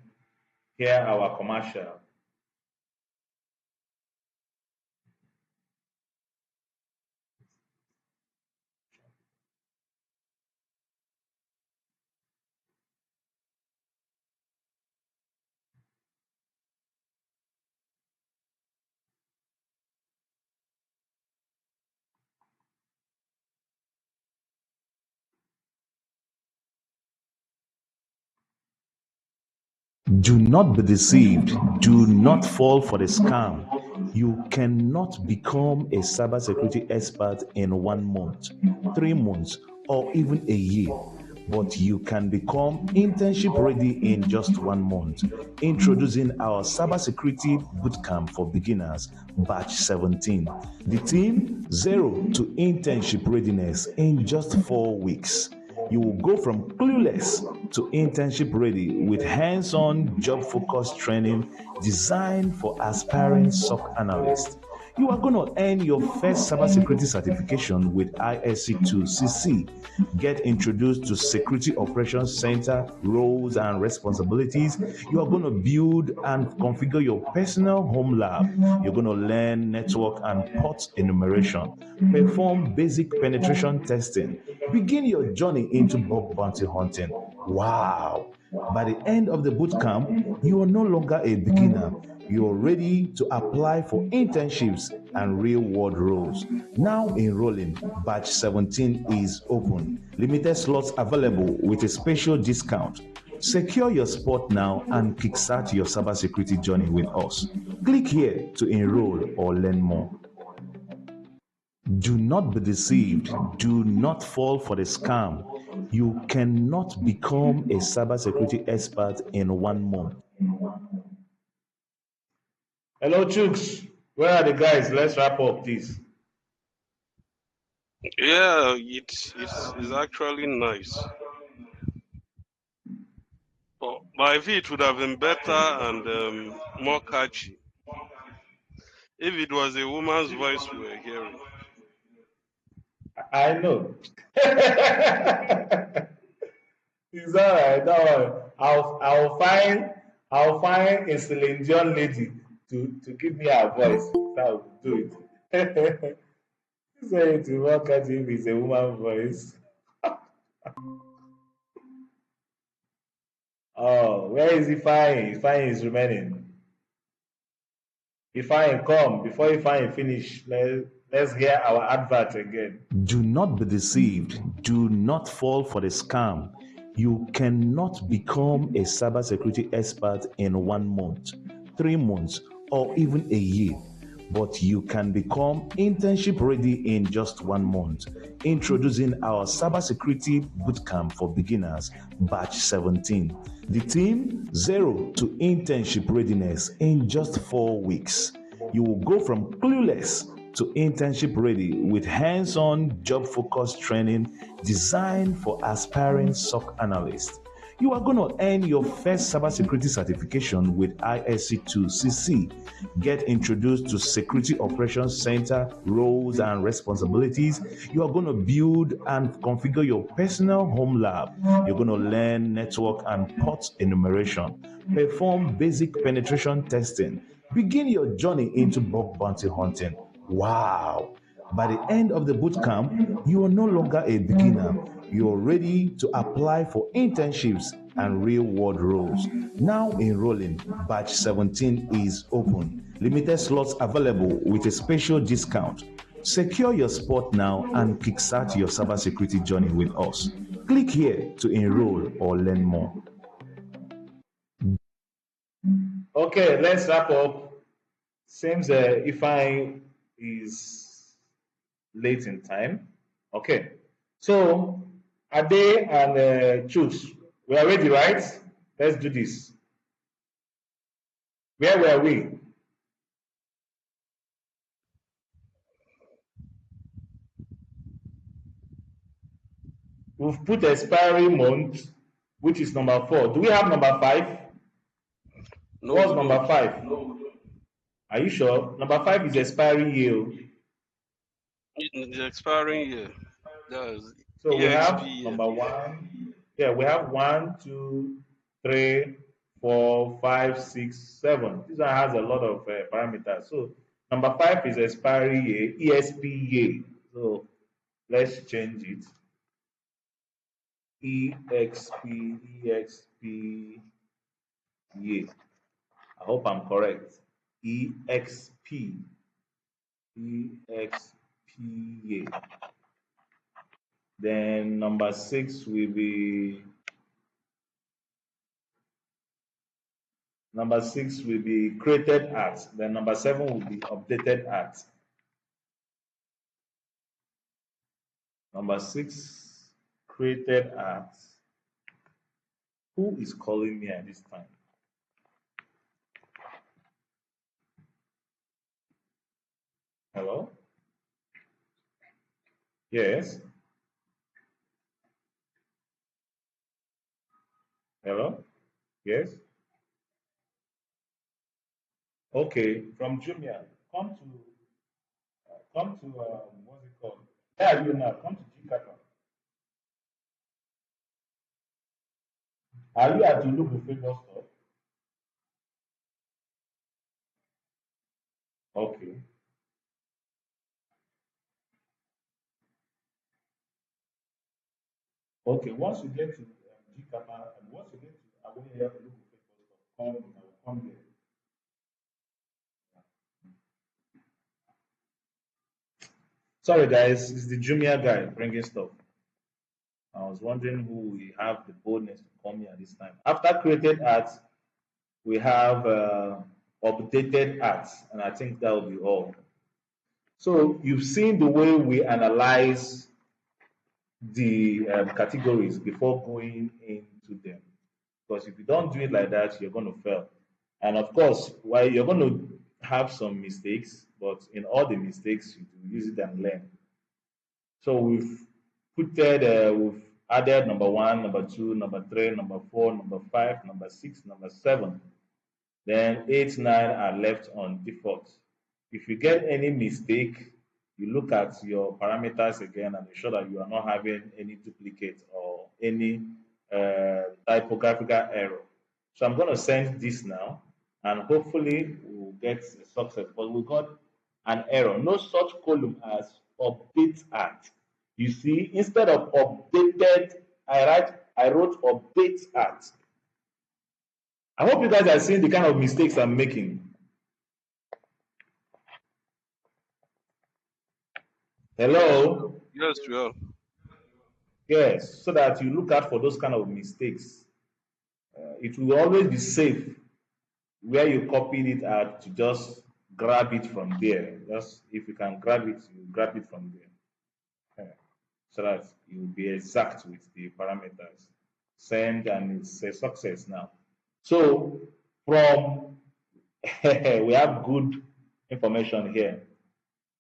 hear our commercial. Do not be deceived. Do not fall for the scam. You cannot become a cybersecurity expert in 1 month, 3 months, or even a year. But you can become internship ready in just 1 month. Introducing our cybersecurity bootcamp for beginners, batch 17. The team, 0 to internship readiness in just 4 weeks. You will go from clueless to internship ready with hands-on job-focused training designed for aspiring SOC analysts. You are going to earn your first cybersecurity certification with ISC2CC. Get introduced to Security Operations Center roles and responsibilities. You are going to build and configure your personal home lab. You're going to learn network and port enumeration. Perform basic penetration testing. Begin your journey into bug bounty hunting. Wow! By the end of the bootcamp, you are no longer a beginner. You're ready to apply for internships and real world roles. Now enrolling, batch 17 is open. Limited slots available with a special discount. Secure your spot now and kickstart your cybersecurity journey with us. Click here to enroll or learn more. Do not be deceived. Do not fall for the scam. You cannot become a cybersecurity expert in 1 month. Hello, Chooks. Where are the guys? Let's wrap up this. Yeah, it's actually nice. But I feel it would have been better and more catchy if it was a woman's voice we were hearing. I know. It's all right. Don't worry. I'll find a Celine Dion lady to give me her voice. That will do it. Say it will work out if it's a woman voice. Oh, where is Ifeanyi? Ifeanyi is remaining. Ifeanyi, come. Before Ifeanyi finish, let's hear our advert again. Do not be deceived. Do not fall for the scam. You cannot become a cybersecurity expert in 1 month, 3 months, or even a year. But you can become internship ready in just 1 month. Introducing our cybersecurity bootcamp for beginners, batch 17. The team, 0 to internship readiness in just 4 weeks. You will go from clueless to internship ready with hands-on job-focused training designed for aspiring SOC analysts. You are going to earn your first cybersecurity certification with ISC2CC. Get introduced to Security Operations Center roles and responsibilities. You are going to build and configure your personal home lab. You're going to learn network and port enumeration. Perform basic penetration testing. Begin your journey into bug bounty hunting. Wow! By the end of the bootcamp, you are no longer a beginner. You're ready to apply for internships and real world roles. Now enrolling, batch 17 is open. Limited slots available with a special discount. Secure your spot now and kickstart your cybersecurity journey with us. Click here to enroll or learn more. Okay, let's wrap up. Seems Ifeanyi is late in time. Okay, so Ade and Chooks, we are ready, right? Let's do this. Where were we? We've put expiry month, which is number 4. Do we have number 5? No, What's we number don't. 5? Are you sure? Number 5 is expiry year. The expiring year. That is So we EXP have year. number 1, Yeah, we have one, two, three, four, five, six, seven. This one has a lot of parameters. So number five is expiry year, ESP year. So let's change it. EXP year. I hope I'm correct. EXP year. Then number six will be created at. Then number seven will be updated at. Number six, created at. Who is calling me at this time? Hello? Yes. Hello? Yes. Okay. From Jumia, come to what's it called? Where are you now? Come to Jakarta. Are you at Tulu Buffet bus stop? Okay. Okay. Once you get to Jakarta, and once you get to Awoni Tulu Buffet bus stop, come there. Sorry, guys. It's the Jumia guy bringing stuff. I was wondering who we have the boldness to come here this time. After created ads, we have updated ads, and I think that will be all. So you've seen the way we analyze the categories before going into them. Because if you don't do it like that, you're going to fail. And of course, while you're going to have some mistakes, but in all the mistakes, you do use it and learn. So we've added number one, number two, number three, number four, number five, number six, number seven. Then 8, 9 are left on default. If you get any mistake, you look at your parameters again and ensure that you are not having any duplicate or any typographical error. So I'm going to send this now, and hopefully we'll get a success. But we got an error. No such column as update at. You see, instead of updated, I wrote update at. I hope you guys are seeing the kind of mistakes I'm making. Hello? Yes, well. Yes, so that you look out for those kind of mistakes. It will always be safe where you copied it out to just grab it from there. Just if you can grab it, you grab it from there. So that you will be exact with the parameters. Send and it's a success now. So from we have good information here.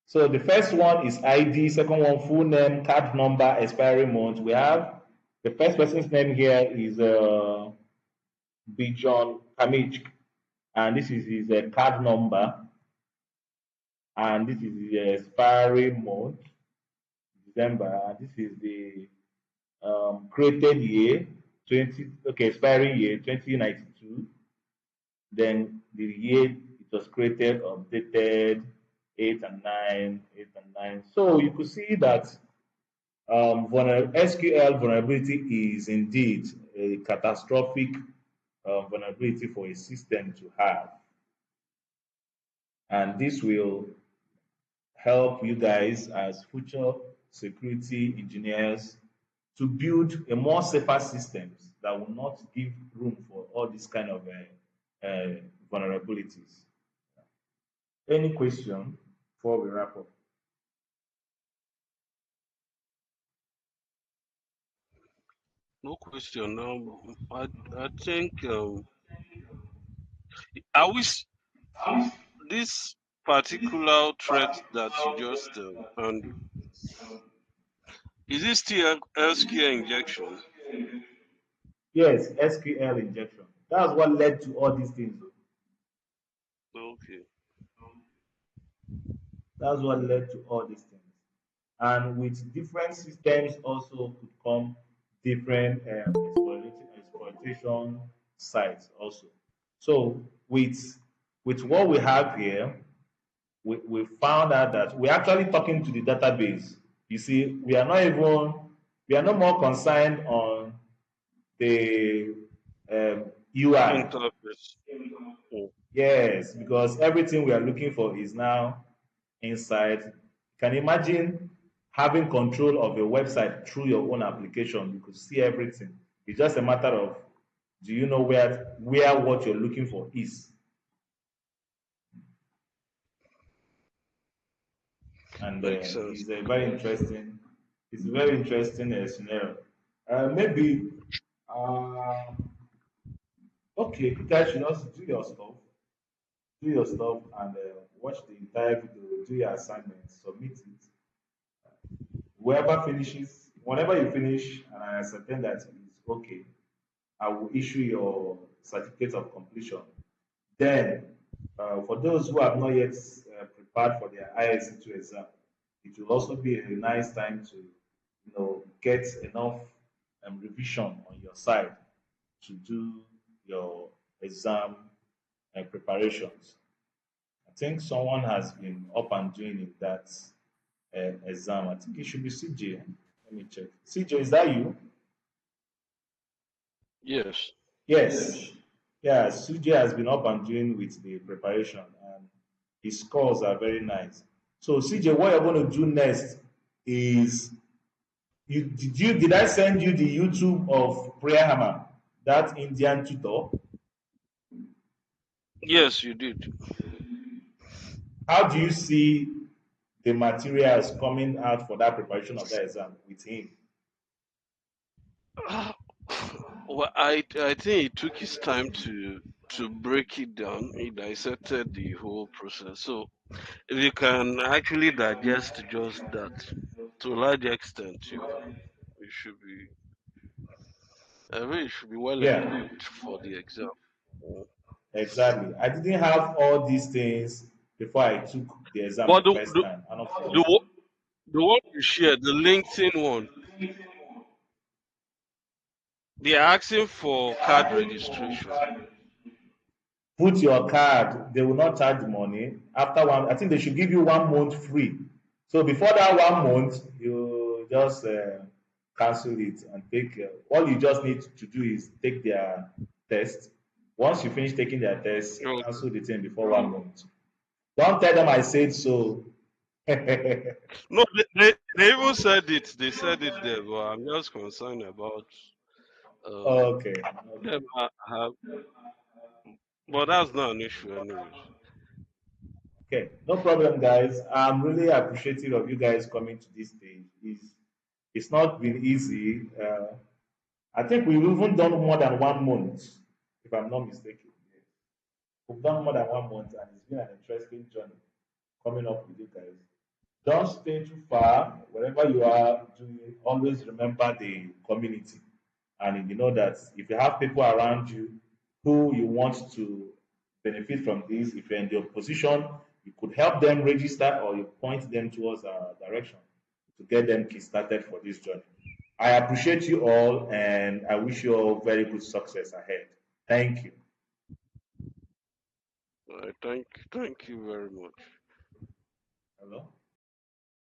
So the first one is ID, second one full name, card number, expiry month. We have the first person's name here is Bijon Kamich, and this is his card number, and this is the expiry month, December, and this is the created year, 20, okay, expiry year 2092. Then the year it was created, updated, 8 and 9, 8 and 9. So you could see that SQL vulnerability is indeed a catastrophic vulnerability for a system to have. And this will help you guys as future security engineers to build a more safer systems that will not give room for all these kind of vulnerabilities. Any question before we wrap up? No question. I think I wish this particular threat that you just handled, is it still SQL injection? Yes, SQL injection. That's what led to all these things. Okay. That's what led to all these things. And with different systems also could come different exploitation sites also. So with what we have here, we found out that we're actually talking to the database. You see, we are no more concerned on the UI. Interface. Mm. Yes, because everything we are looking for is now inside. Can you imagine having control of your website through your own application? You could see everything. It's just a matter of, do you know where what you're looking for is? And Makes sense. it's a very interesting scenario. Maybe, uh, okay, you guys should also do your stuff, and watch the entire video, do your assignments, submit it. Whoever finishes, whenever you finish, and I ascertain that it's okay, I will issue your certificate of completion. Then, for those who have not yet prepared for their ISC2 exam, it will also be a nice time to, get enough revision on your side to do your exam preparations. I think someone has been up and doing in that exam. I think it should be CJ. Let me check. CJ, is that you? Yes. Yes. Yeah, CJ has been up and doing with the preparation, and his scores are very nice. So CJ, what you're going to do next is did I send you the YouTube of Prayer Hammer, that Indian tutor? Yes, you did. How do you see the materials coming out for that preparation of that exam with him? Well, I think he took his time to break it down. He dissected the whole process. So if you can actually digest just that to a large extent, you should be I think you should be well Yeah, equipped for the exam. Mm. exactly. I didn't have all these things before I took the exam But the first time. And of the, course, one- the one you shared, the LinkedIn one, they are asking for card registration. put your card, they will not charge money. After one, I think they should give you 1 month free. So before that 1 month, you just cancel it and take. All you just need to do is take their test. Once you finish taking their test, Okay. cancel the thing before 1 month. Don't tell them I said so. No, they even said it. They said it there, but I'm just concerned about um Okay. them have. But that's not an issue, anyways. Okay, no problem, guys. I'm really appreciative of you guys coming to this stage. It's not been easy. I think we've even done more than 1 month, if I'm not mistaken. Yes. We've done more than 1 month, and it's been an interesting journey coming up with you guys. Don't stay too far. Wherever you are doing, always remember the community. And you know that if you have people around you who you want to benefit from this, if you're in the opposition, you could help them register or you point them towards a direction to get them kick-started for this journey. I appreciate you all and I wish you all very good success ahead. Thank you. I thank you very much. Hello?